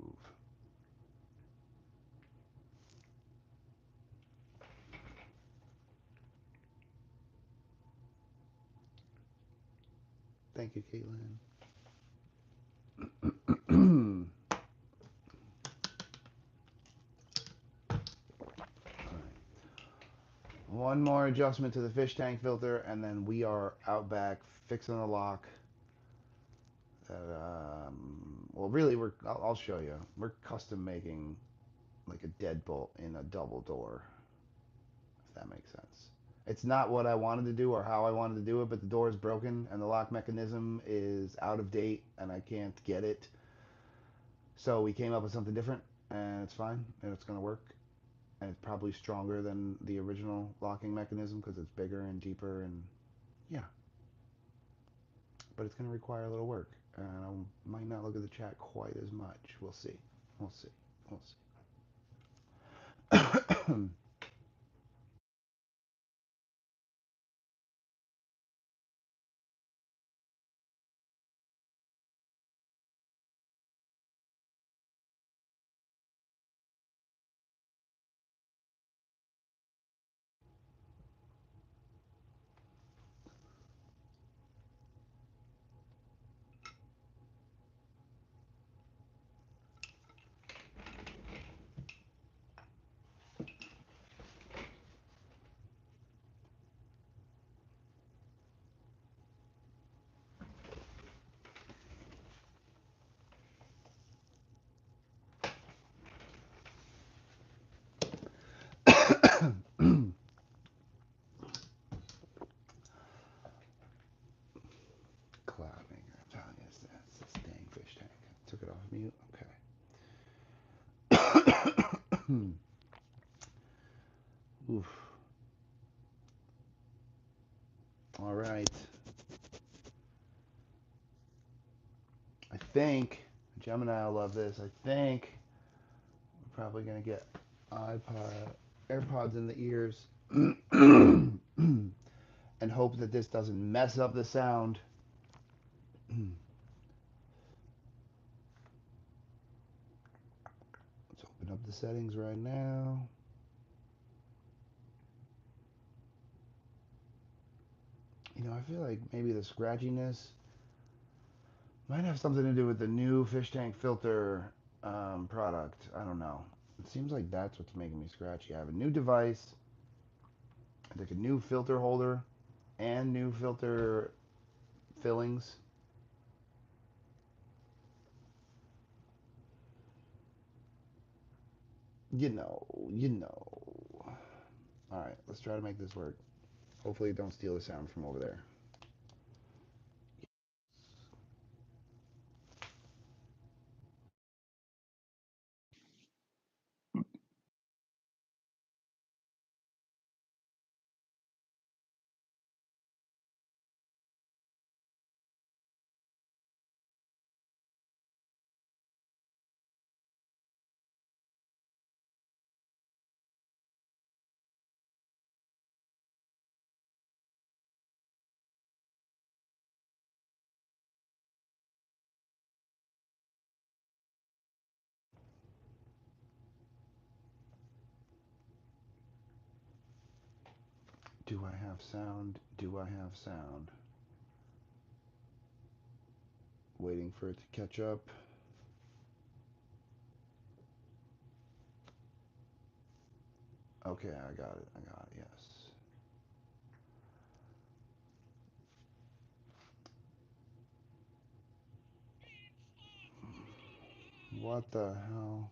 Thank you, Caitlin. One more adjustment to the fish tank filter, and then we are out back fixing the lock. Well, really, I'll show you. We're custom making like a deadbolt in a double door, if that makes sense. It's not what I wanted to do or how I wanted to do it, but the door is broken and the lock mechanism is out of date and I can't get it. So we came up with something different, and it's fine, and it's going to work. And it's probably stronger than the original locking mechanism because it's bigger and deeper, and yeah. But it's going to require a little work, and I might not look at the chat quite as much. We'll see. We'll see. We'll see. Cloudmaker, I'm telling you, it's this dang fish tank. Took it off mute. Okay. Oof. All right. I think Gemini will love this. I think we're probably gonna get AirPods in the ears, and hope that this doesn't mess up the sound. Let's open up the settings right now. You know, I feel like maybe the scratchiness might have something to do with the new fish tank filter product. I don't know. It seems like that's what's making me scratchy. I have a new device, like a new filter holder, and new filter fillings. You know. All right, let's try to make this work. Hopefully, don't steal the sound from over there. Do I have sound? Do I have sound? Waiting for it to catch up. Okay, I got it. I got it. Yes. What the hell?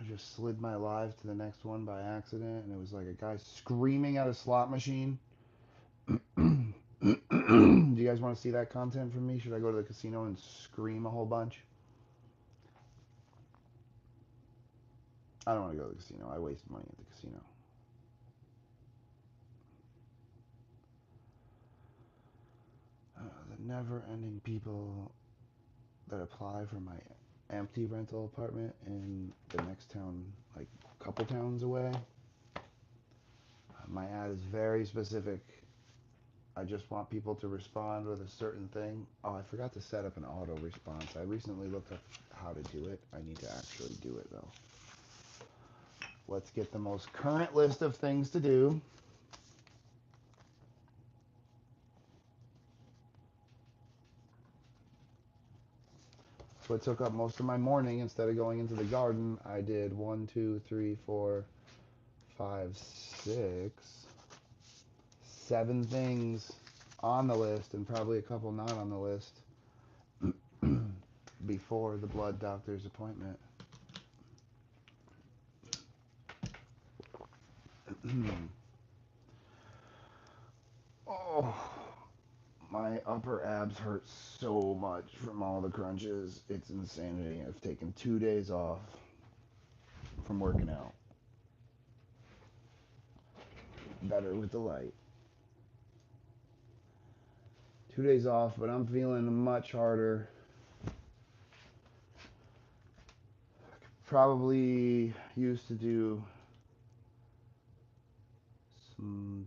I just slid my live to the next one by accident, and it was like a guy screaming at a slot machine. Do you guys want to see that content from me? Should I go to the casino and scream a whole bunch? I don't want to go to the casino. I waste money at the casino. The never-ending people that apply for my empty rental apartment in the next town, like a couple towns away. My ad is very specific. I just want people to respond with a certain thing. Oh, I forgot to set up an auto response. I recently looked up how to do it. I need to actually do it though. Let's get the most current list of things to do. So it took up most of my morning. Instead of going into the garden, I did 1, 2, 3, 4, 5, 6, 7 things on the list and probably a couple not on the list before the blood doctor's appointment. Oh, my upper abs hurt so much from all the crunches. It's insanity. I've taken 2 days off from working out. Better with the light. 2 days off, but I'm feeling much harder. Probably used to do some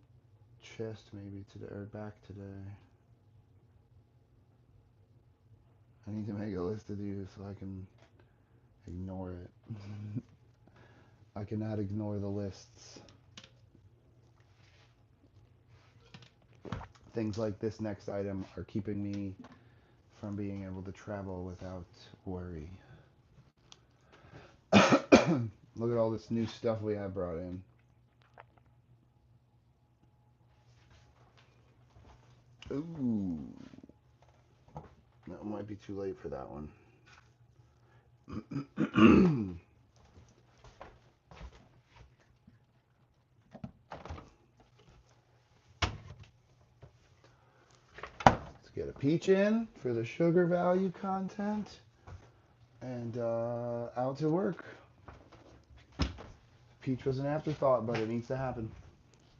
chest maybe today or back today. I need to make a list of these so I can ignore it. I cannot ignore the lists. Things like this next item are keeping me from being able to travel without worry. Look at all this new stuff we have brought in. Ooh. That might be too late for that one. Let's get a peach in for the sugar value content. And out to work. Peach was an afterthought, but it needs to happen.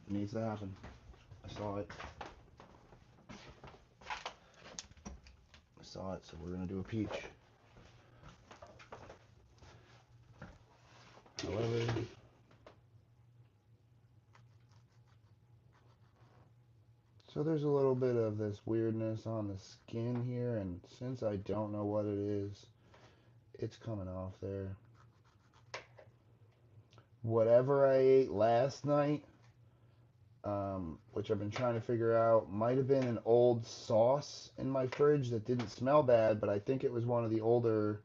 It needs to happen. I saw it. I saw it, so we're going to do a peach. However, so there's a little bit of this weirdness on the skin here, and since I don't know what it is, it's coming off there. Whatever I ate last night, which I've been trying to figure out, might have been an old sauce in my fridge that didn't smell bad, but I think it was one of the older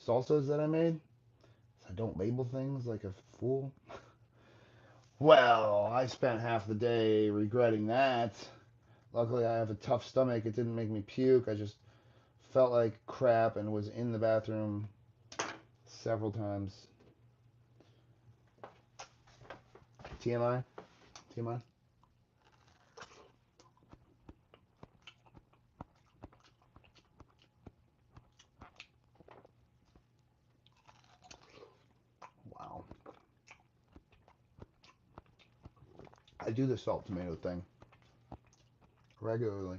salsas that I made. I don't label things like a fool. Well, I spent half the day regretting that. Luckily, I have a tough stomach. It didn't make me puke. I just felt like crap and was in the bathroom several times. TMI? TMI? Wow. I do the salt tomato thing regularly.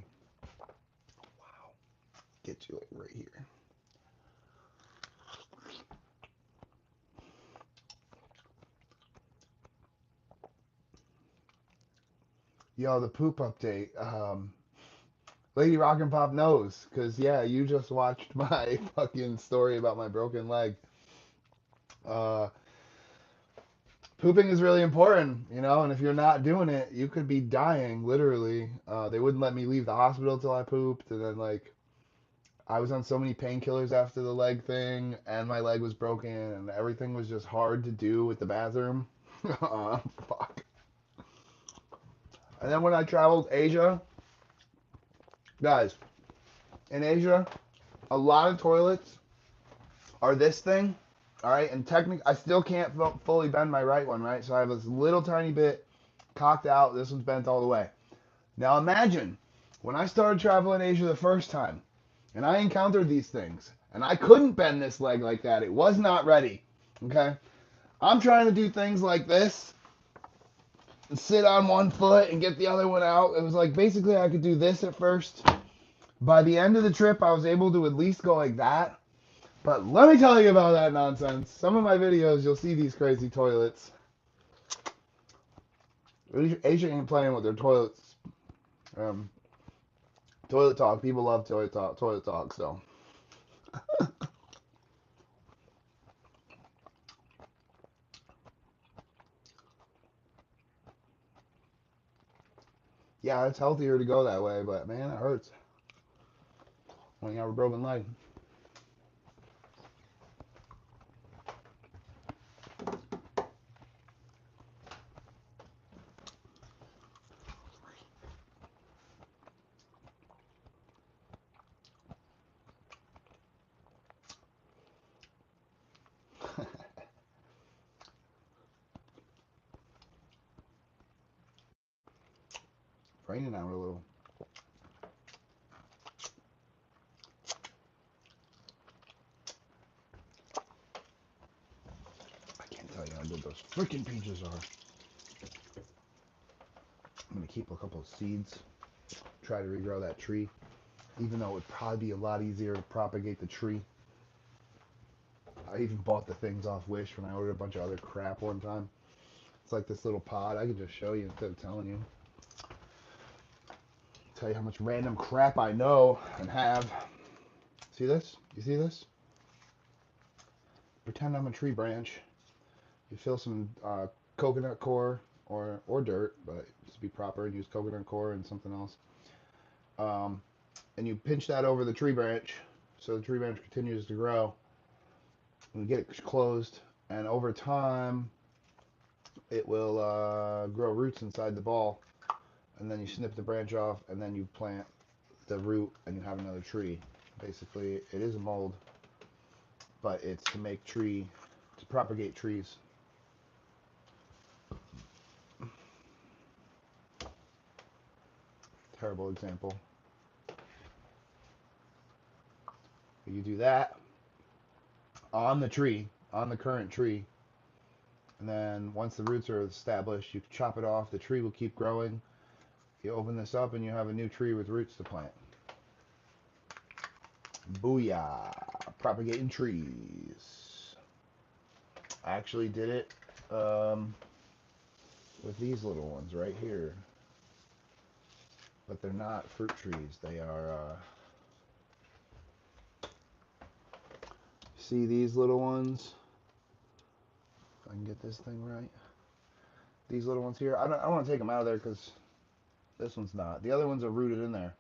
Wow. Get to it right here. Yo, the poop update. Lady Rockin' Pop knows, because, yeah, you just watched my fucking story about my broken leg. Pooping is really important, you know, and if you're not doing it, you could be dying, literally. They wouldn't let me leave the hospital till I pooped, and then, like, I was on so many painkillers after the leg thing, and my leg was broken, and everything was just hard to do with the bathroom. Fuck. And then when I traveled Asia, guys, in Asia, a lot of toilets are this thing, all right? And technically, I still can't fully bend my right one, right? So I have this little tiny bit cocked out. This one's bent all the way. Now imagine when I started traveling Asia the first time, and I encountered these things, and I couldn't bend this leg like that. It was not ready, okay? I'm trying to do things like this, and sit on one foot and get the other one out. It was like basically I could do this at first. By the end of the trip, I was able to at least go like that. But let me tell you about that nonsense. Some of my videos, you'll see these crazy toilets. Asia ain't playing with their toilets. Um, toilet talk. People love toilet talk. Toilet talk. So yeah, it's healthier to go that way. But man, it hurts when you have a broken leg. Raining out a little. I can't tell you how good those freaking peaches are. I'm gonna keep a couple of seeds. Try to regrow that tree. Even though it would probably be a lot easier to propagate the tree. I even bought the things off Wish when I ordered a bunch of other crap one time. It's like this little pod. I can just show you instead of telling you. Tell you how much random crap I know and have. See this? You see this? Pretend I'm a tree branch. You fill some coconut core or dirt, but just be proper and use coconut core and something else. And you pinch that over the tree branch so the tree branch continues to grow. And get it closed, and over time it will grow roots inside the ball. And then you snip the branch off, and then you plant the root, and you have another tree. Basically, it is a mold, but it's to make to propagate trees. Terrible example. But you do that on the tree, on the current tree, and then once the roots are established, you chop it off. The tree will keep growing. You open this up, and you have a new tree with roots to plant. Booyah! Propagating trees. I actually did it with these little ones right here. But they're not fruit trees. They are, see these little ones? If I can get this thing right. These little ones here. I don't want to take them out of there because this one's not. The other ones are rooted in there.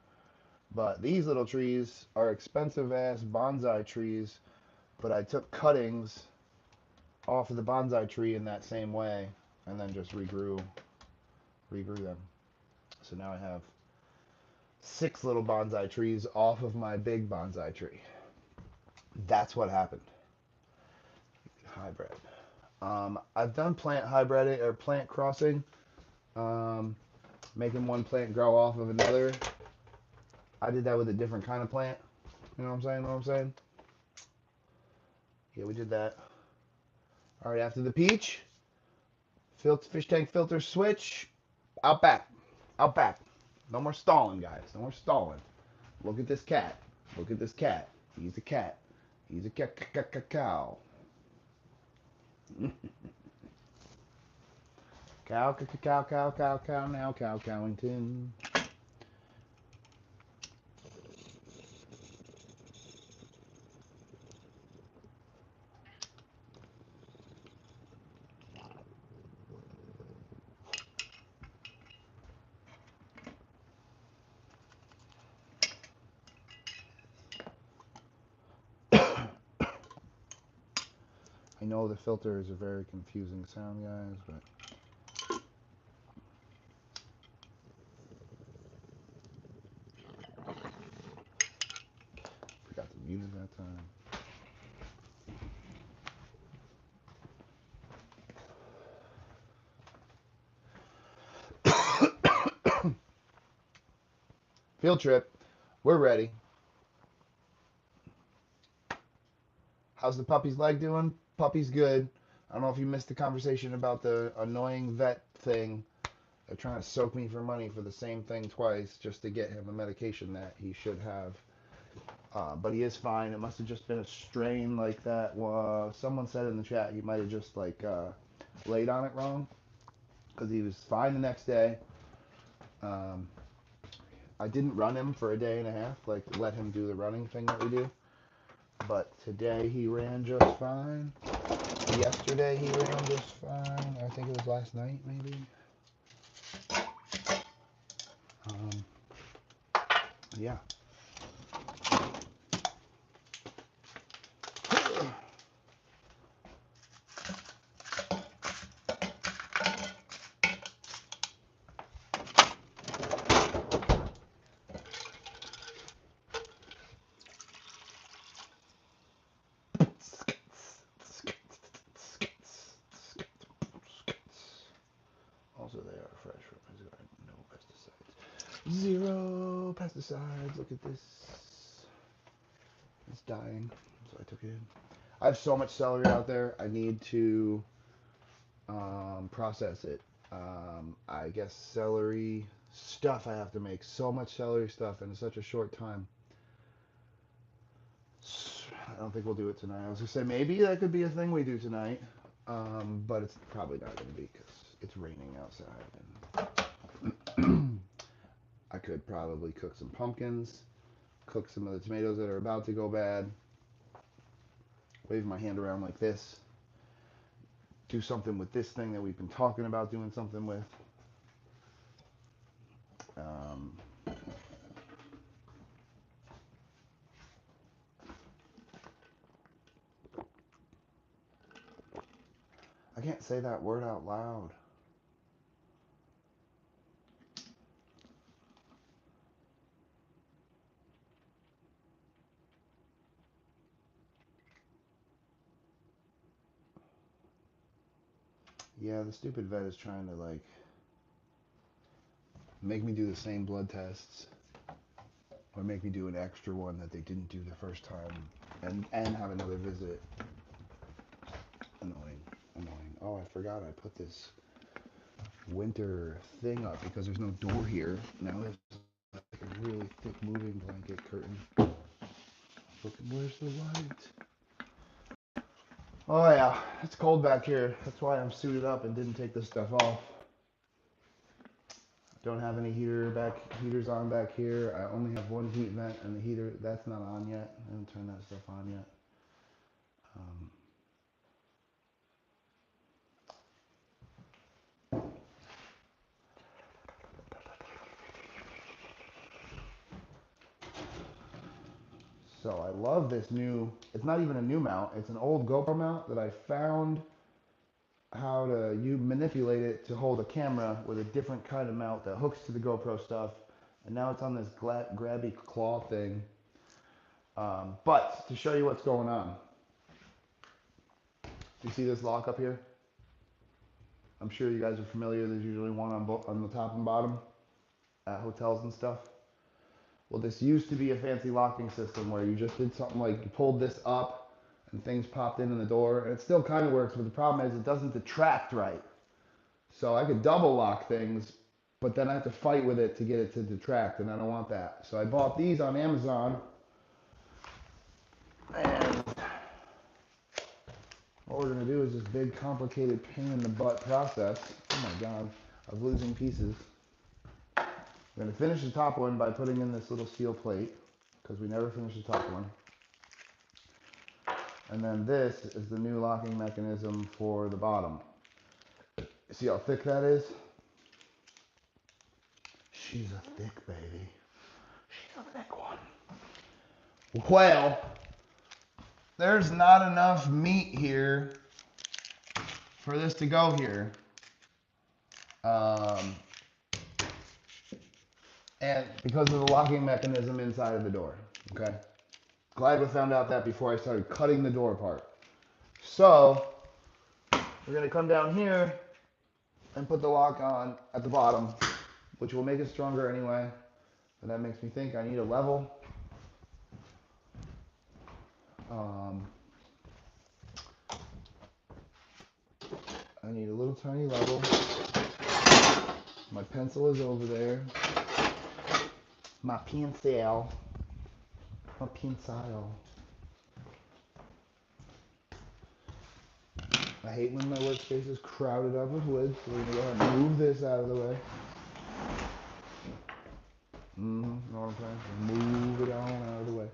But these little trees are expensive ass bonsai trees. But I took cuttings off of the bonsai tree in that same way and then just regrew them. So now I have 6 little bonsai trees off of my big bonsai tree. That's what happened. Hybrid. I've done plant hybrid or plant crossing, making one plant grow off of another. I did that with a different kind of plant. You know what I'm saying? Know what I'm saying? Yeah, we did that. All right, after the peach, fish tank filter switch, out back, out back. No more stalling, guys. No more stalling. Look at this cat. Look at this cat. He's a cat. He's a cow. Cow, now Cowington. I know the filter is a very confusing sound, guys, but forgot to mute it that time. Field trip. We're ready. How's the puppy's leg doing? Puppy's good. I don't know if you missed the conversation about the annoying vet thing. They're trying to soak me for money for the same thing twice just to get him a medication that he should have But he is fine. It must have just been a strain like that. Someone said in the chat he might have just like laid on it wrong because he was fine the next day. Um, I didn't run him for a day and a half, like let him do the running thing that we do. But today he ran just fine. Yesterday he ran just fine. I think it was last night maybe. Um, yeah. Also, they are fresh from his garden. No pesticides. Zero pesticides. Look at this. It's dying, so I took it in. I have so much celery out there. I need to process it. I guess celery stuff. I have to make so much celery stuff in such a short time. I don't think we'll do it tonight. I was gonna say maybe that could be a thing we do tonight, but it's probably not gonna be because it's raining outside. And I could probably cook some pumpkins, cook some of the tomatoes that are about to go bad, wave my hand around like this, do something with this thing that we've been talking about doing something with. Um, I can't say that word out loud. Yeah, the stupid vet is trying to like make me do the same blood tests or make me do an extra one that they didn't do the first time and have another visit. Annoying, annoying. Oh, I forgot I put this winter thing up because there's no door here. Now there's like a really thick moving blanket curtain. Look, where's the light? Oh yeah, it's cold back here. That's why I'm suited up and didn't take this stuff off. Don't have any heaters on back here. I only have one heat vent and the heater, that's not on yet. I haven't turned that stuff on yet. So I love this new, it's not even a new mount, it's an old GoPro mount that I found how to you manipulate it to hold a camera with a different kind of mount that hooks to the GoPro stuff. And now it's on this grabby claw thing. But to show you what's going on, do you see this lock up here? I'm sure you guys are familiar. There's usually one on the top and bottom at hotels and stuff. Well, this used to be a fancy locking system where you just did something like you pulled this up and things popped in the door. And it still kind of works, but the problem is it doesn't detract right. So I could double lock things, but then I have to fight with it to get it to detract, and I don't want that. So I bought these on Amazon, and what we're gonna do is this big, complicated, pain in the butt process. Oh my God, of losing pieces. I'm gonna finish the top one by putting in this little steel plate, because we never finish the top one. And then this is the new locking mechanism for the bottom. See how thick that is? She's a thick baby. She's a thick one. Well, there's not enough meat here for this to go here. And because of the locking mechanism inside of the door, okay? Glad we found out that before I started cutting the door apart. So, we're gonna come down here and put the lock on at the bottom, which will make it stronger anyway. And that makes me think I need a level. I need a little tiny level. My pencil is over there. My pencil. a pincel. I hate when my workspace is crowded up with wood, so we're gonna go ahead and move this out of the way. Know what I'm saying? Move it on out of the way.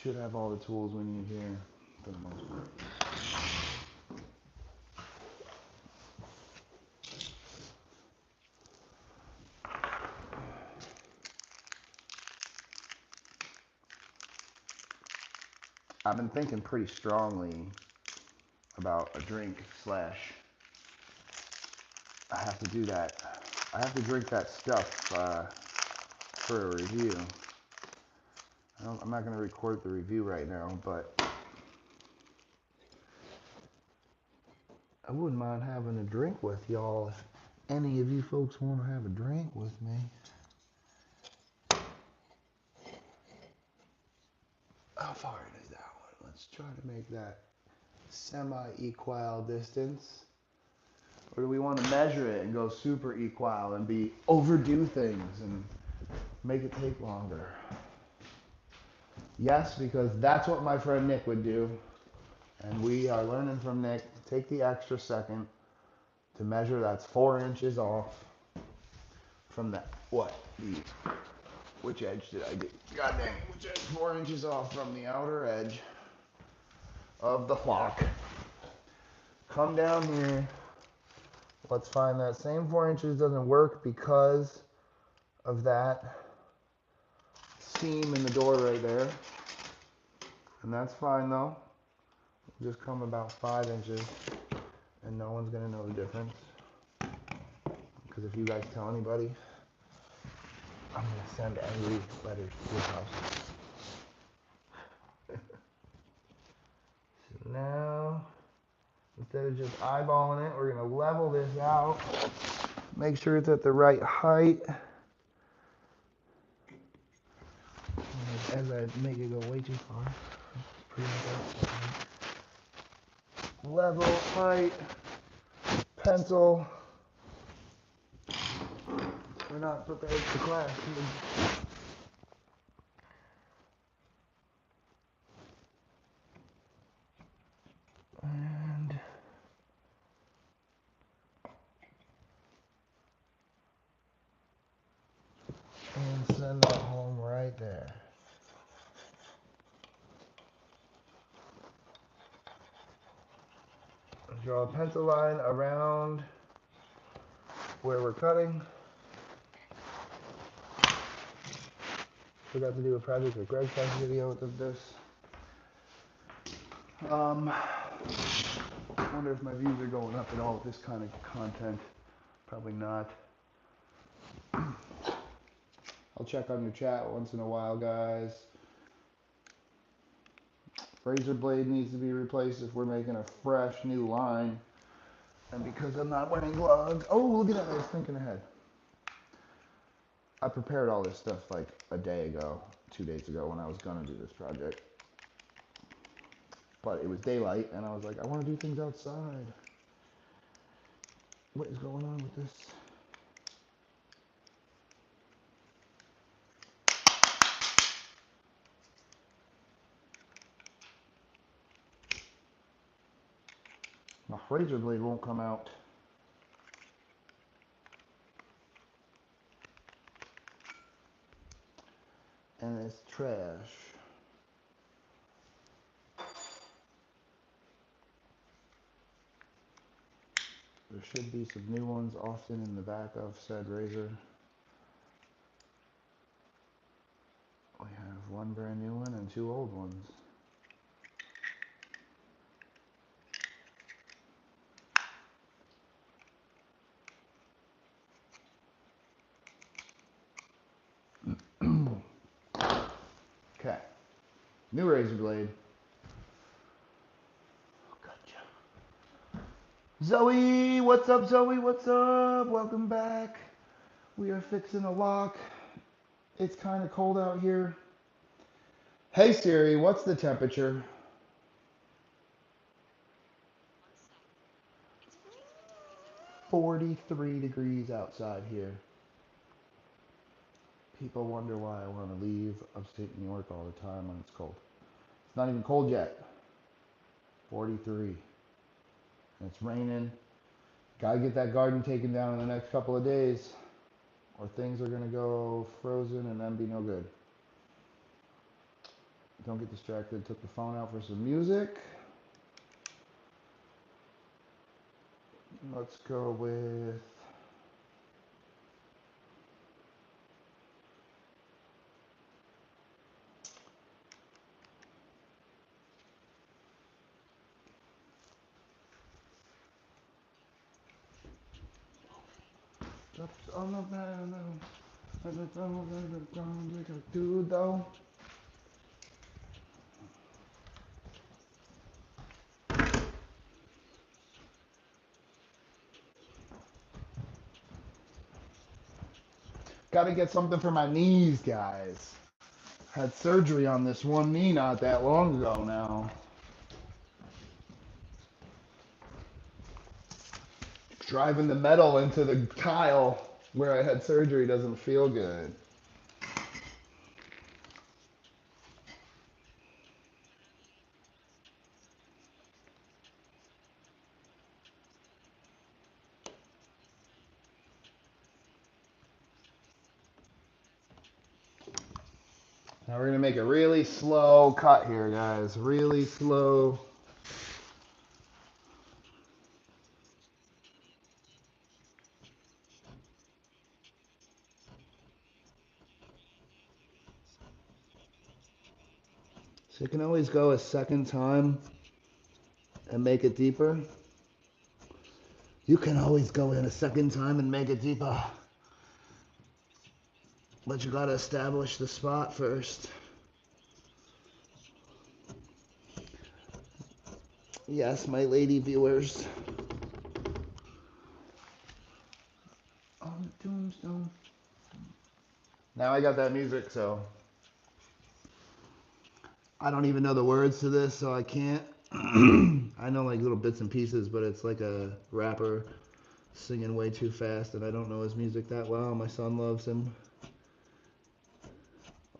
Should have all the tools we need here for the most part. I've been thinking pretty strongly about a drink slash I have to do that. I have to drink that stuff for a review. I'm not going to record the review right now, but I wouldn't mind having a drink with y'all if any of you folks want to have a drink with me. How far is that one? Let's try to make that semi-equal distance. Or do we want to measure it and go super equal and overdo things and make it take longer? Yes, because that's what my friend Nick would do. And we are learning from Nick. Take the extra second to measure. That's 4 inches off from that. Which edge did I do? God dang it, which edge? 4 inches off from the outer edge of the flock. Come down here. Let's find that same 4 inches doesn't work because of that seam in the door right there. And that's fine though. Just come about 5 inches and no one's gonna know the difference. Because if you guys tell anybody, I'm gonna send angry letters to your house. So now, instead of just eyeballing it, we're gonna level this out. Make sure it's at the right height. As I make it go way too far. Level, height, pencil. We're not prepared for class. And send that home right there. Draw a pencil line around where we're cutting. Forgot to do a project with Greg Test video of this. I wonder if my views are going up at all with this kind of content. Probably not. I'll check on your chat once in a while, guys. Razor blade needs to be replaced if we're making a fresh new line. And because I'm not wearing gloves. Oh, look at that, I was thinking ahead. I prepared all this stuff like a day ago, 2 days ago when I was gonna do this project. But it was daylight and I was like, I wanna do things outside. What is going on with this? My razor blade won't come out. And it's trash. There should be some new ones often in the back of said razor. We have one brand new one and 2 old ones. Okay, new razor blade. Gotcha. Zoe, what's up, Zoe? What's up? Welcome back. We are fixing a lock. It's kind of cold out here. Hey Siri, what's the temperature? 43 degrees outside here. People wonder why I want to leave upstate New York all the time when it's cold. It's not even cold yet. 43. And it's raining. Gotta get that garden taken down in the next couple of days, or things are gonna go frozen and then be no good. Don't get distracted. Took the phone out for some music. Let's go with on the banner. Do though. Got to get something for my knees, guys. Had surgery on this one knee not that long ago now. Driving the metal into the tile where I had surgery doesn't feel good. Now we're gonna make a really slow cut here, guys. Really slow. So you can always go a second time and make it deeper. You can always go in a second time and make it deeper. But you gotta establish the spot first. Yes, my lady viewers. On the tombstone. Now I got that music, so I don't even know the words to this, so I can't. I know like little bits and pieces, but it's like a rapper singing way too fast, and I don't know his music that well. My son loves him.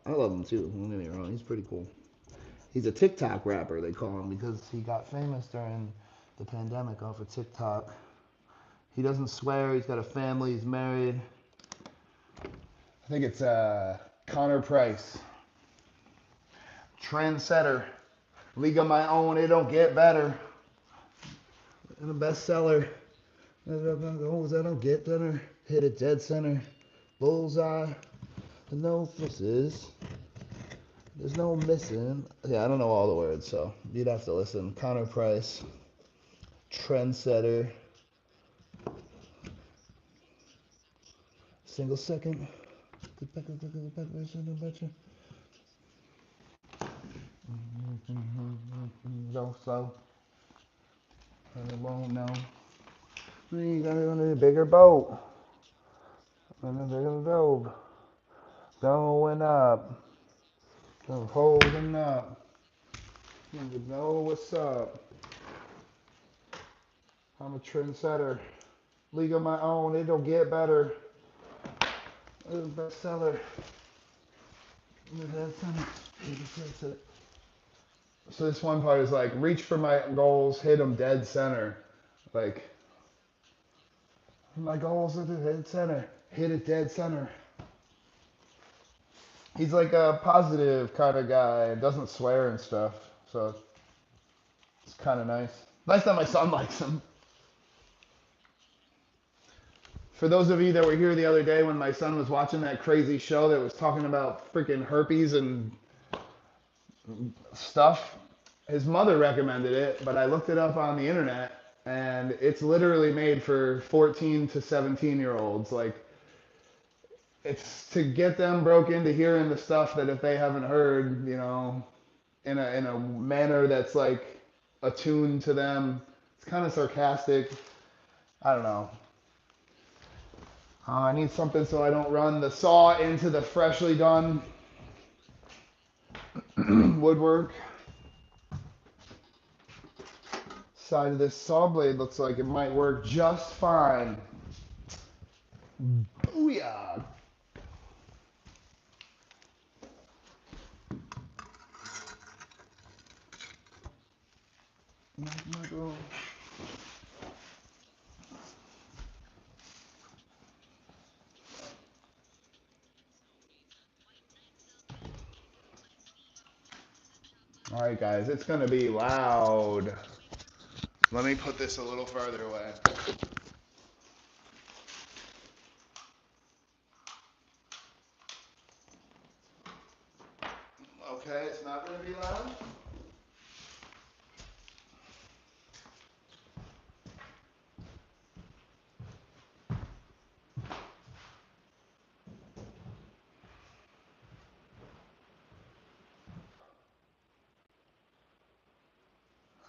I love him too, don't get me wrong, he's pretty cool. He's a TikTok rapper, they call him, because he got famous during the pandemic off of TikTok. He doesn't swear, he's got a family, he's married. I think it's Connor Price. Trendsetter. League of my own, it don't get better. And a bestseller. Oh, that don't get better. Hit it dead center. Bullseye. No misses. There's no missing. Yeah, I don't know all the words, so you'd have to listen. Connor Price. Trendsetter. Single second. Go slow. And it won't know. You gotta need a bigger boat. And a bigger robe. Going up. I'm holding up. You know what's up. I'm a trendsetter. League of my own, it don't get better. It's a bestseller. So this one part is like, reach for my goals, hit them dead center. Like, my goals are the dead center. Hit it dead center. He's like a positive kind of guy, doesn't swear and stuff. So it's kind of nice. Nice that my son likes him. For those of you that were here the other day when my son was watching that crazy show that was talking about freaking herpes and stuff, his mother recommended it, but I looked it up on the internet, and it's literally made for 14 to 17-year-olds. Like, it's to get them broke into hearing the stuff that if they haven't heard, you know, in a manner that's like attuned to them. It's kind of sarcastic. I don't know. I need something so I don't run the saw into the freshly done woodwork. side of this saw blade looks like it might work just fine. Booyah! Michael. All right, guys, it's gonna be loud. Let me put this a little further away. Okay, it's not gonna be loud.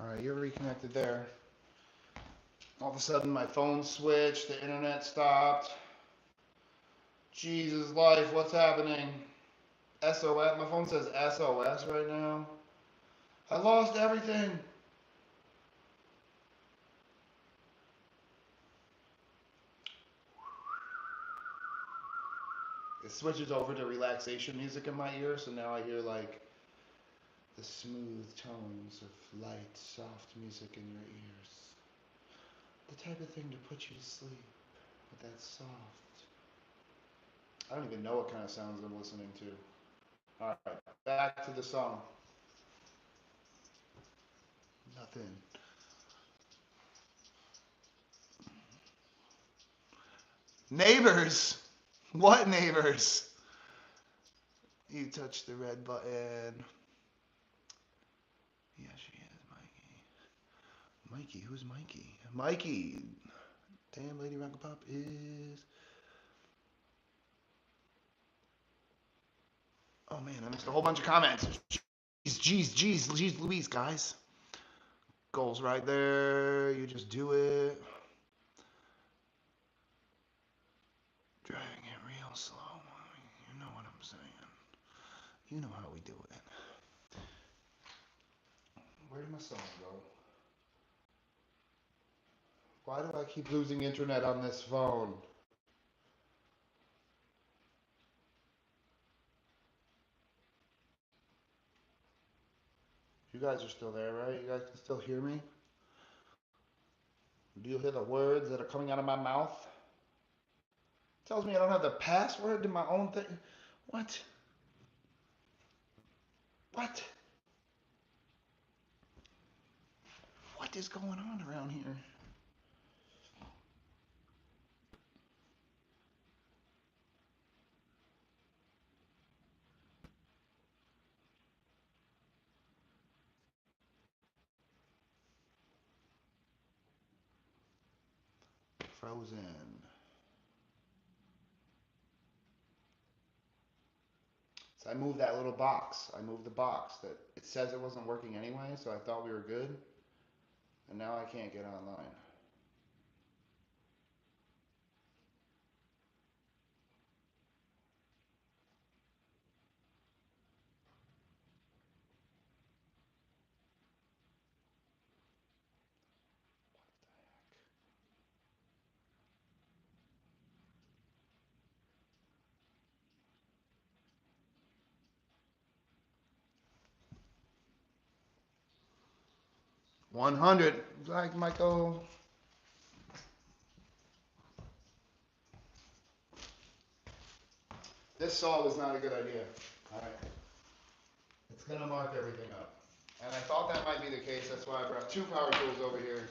All right, you're reconnected there. All of a sudden, my phone switched, the internet stopped. Jesus life, what's happening? SOS, my phone says SOS right now. I lost everything. It switches over to relaxation music in my ear, so now I hear like the smooth tones of light, soft music in your ears. The type of thing to put you to sleep with that soft. I don't even know what kind of sounds I'm listening to. Alright, back to the song. Nothing. Neighbors! What neighbors? You touch the red button. Yeah, she is Mikey. Mikey, who's Mikey? Mikey! Damn, Lady Rockapop is... Oh man, I missed a whole bunch of comments. Jeez Louise, guys. Goals right there. You just do it. Dragging it real slow. You know what I'm saying. You know how we do it. Where did my song go? Why do I keep losing internet on this phone? You guys are still there, right? You guys can still hear me? Do you hear the words that are coming out of my mouth? It tells me I don't have the password to my own thing. What? What? What is going on around here? Frozen. So I moved that little box. I moved the box that it says it wasn't working anyway, so I thought we were good. And now I can't get online. What the heck? 100. Like Michael. This saw was not a good idea. Alright. It's gonna mark everything up. And I thought that might be the case, that's why I brought two power tools over here.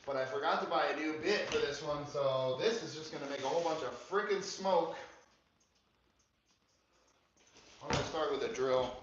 But I forgot to buy a new bit for this one, so this is just gonna make a whole bunch of freaking smoke. I'm gonna start with a drill.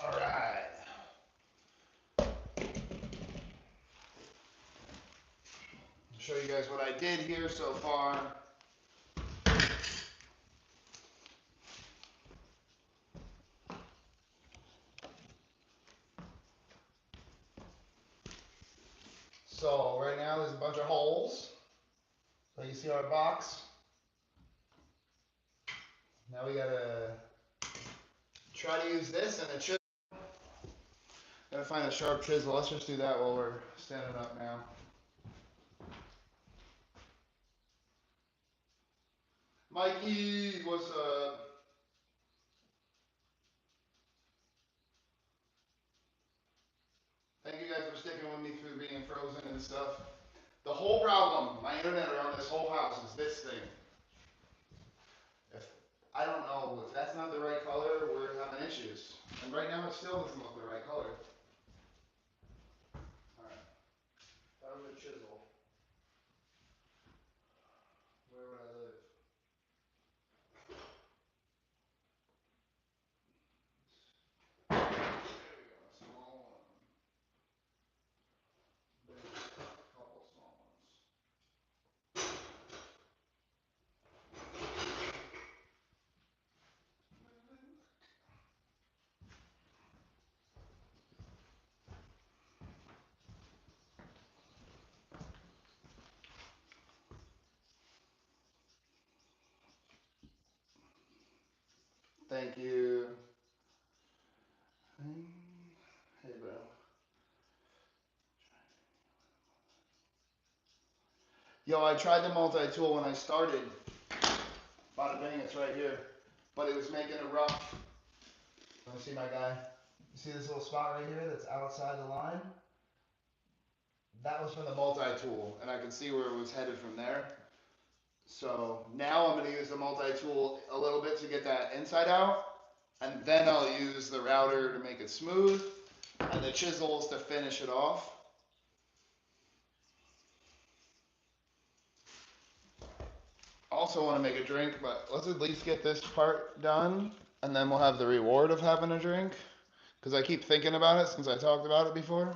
All right. I'll show you guys what I did here so far. So right now there's a bunch of holes. So you see our box. Now we gotta try to use this and a chisel. Gotta find a sharp chisel. Let's just do that while we're standing up now. Mikey, what's up? Thank you guys for sticking with me through being frozen and stuff. The whole problem, my internet around this whole house is this thing. If I don't know if that's not the right color, we're having issues. And right now it still doesn't look the right color. Alright. That was a chisel. Where would I live? There we go, a small one. There's a couple small ones. Thank you. Hey, bro. Yo, I tried the multi-tool when I started. Bada bing, it's right here. But it was making a rough. Let me see my guy. You see this little spot right here that's outside the line? That was from the multi-tool, and I can see where it was headed from there. So now I'm going to use the multi-tool a little bit to get that inside out, and then I'll use the router to make it smooth, and the chisels to finish it off. Also want to make a drink, but let's at least get this part done, and then we'll have the reward of having a drink, because I keep thinking about it since I talked about it before.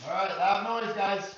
All right, loud noise, guys.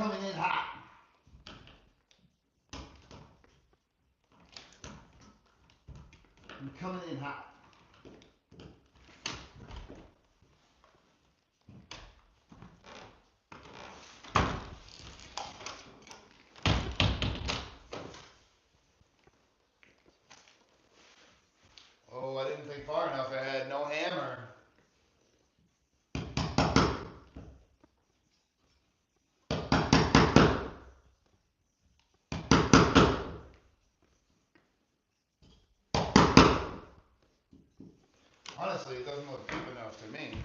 coming in hot. I'm coming in hot. Oh, I didn't think far enough ahead. No hammer. Honestly, it doesn't look deep enough to me.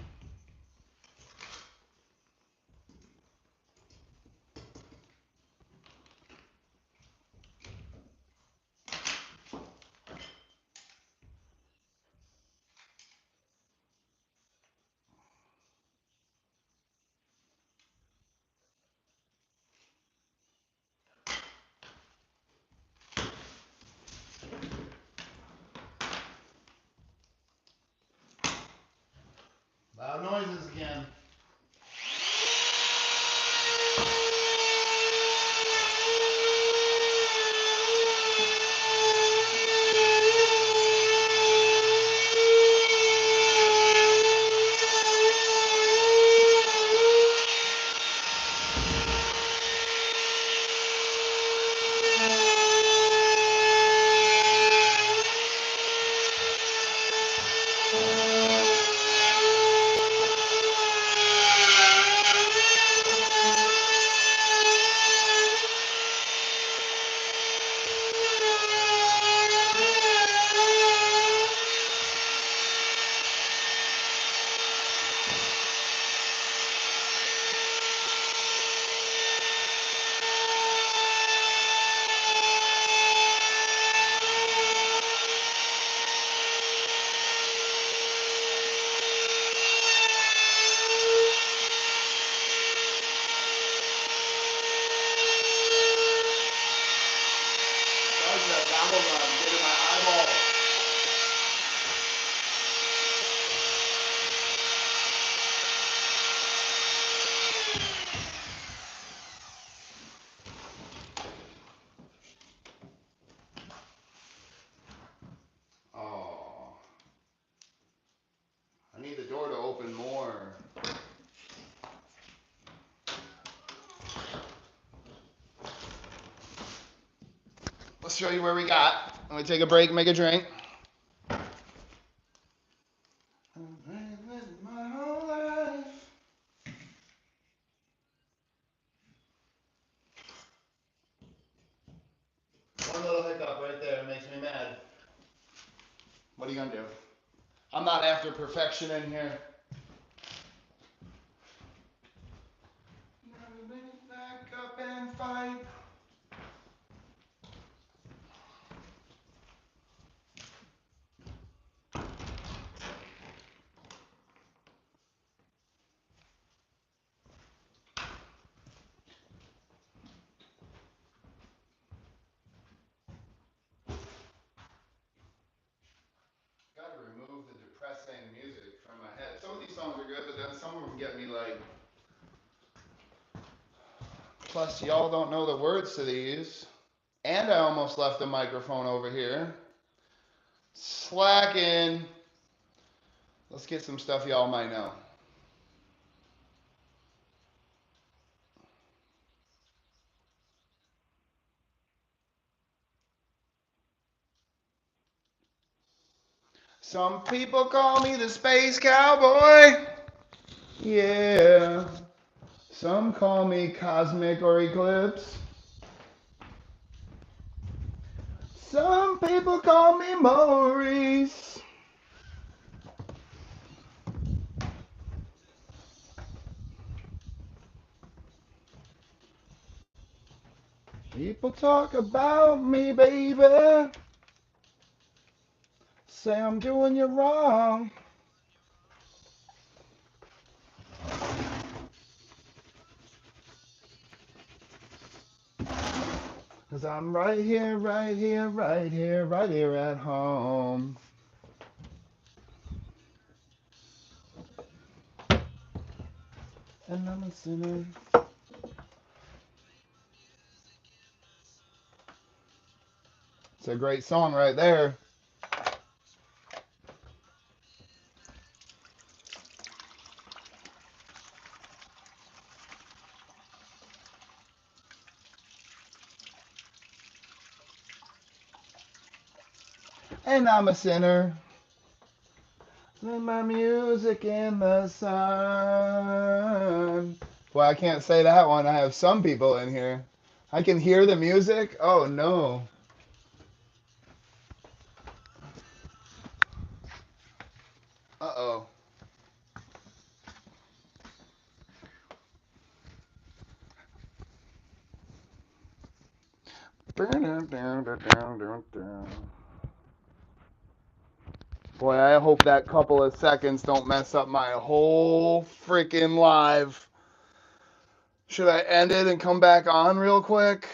Loud noises again. That gobble gum getting my eyeball. Oh, I need the door to open more. Let's show you where we got. Let me take a break, make a drink. My whole life. One little hiccup right there makes me mad. What are you gonna do? I'm not after perfection in here. Back up and fight. Gotta remove the depressing music from my head. Some of these songs are good, but then some of them get me like. Plus, y'all don't know the words to these. And I almost left the microphone over here. Slacking. Let's get some stuff y'all might know. Some people call me the space cowboy. Yeah. Some call me cosmic or eclipse. Some people call me Maurice. People talk about me, baby. Say I'm doing you wrong. Cause I'm right here, right here, right here, right here at home. And I'm a sinner. It's a great song right there. And I'm a sinner. Let my music in the sun. Well, I can't say that one. I have some people in here. I can hear the music. Oh no. Uh-oh. Boy, I hope that couple of seconds don't mess up my whole freaking live. Should I end it and come back on real quick?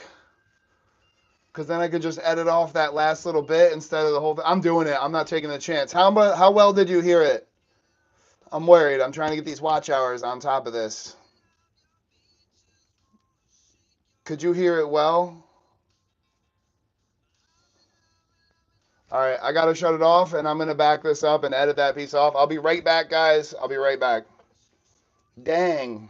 Because then I could just edit off that last little bit instead of the whole thing. I'm doing it. I'm not taking the chance. How well did you hear it? I'm worried. I'm trying to get these watch hours on top of this. Could you hear it well? All right, I got to shut it off, and I'm going to back this up and edit that piece off. I'll be right back, guys. I'll be right back. Dang.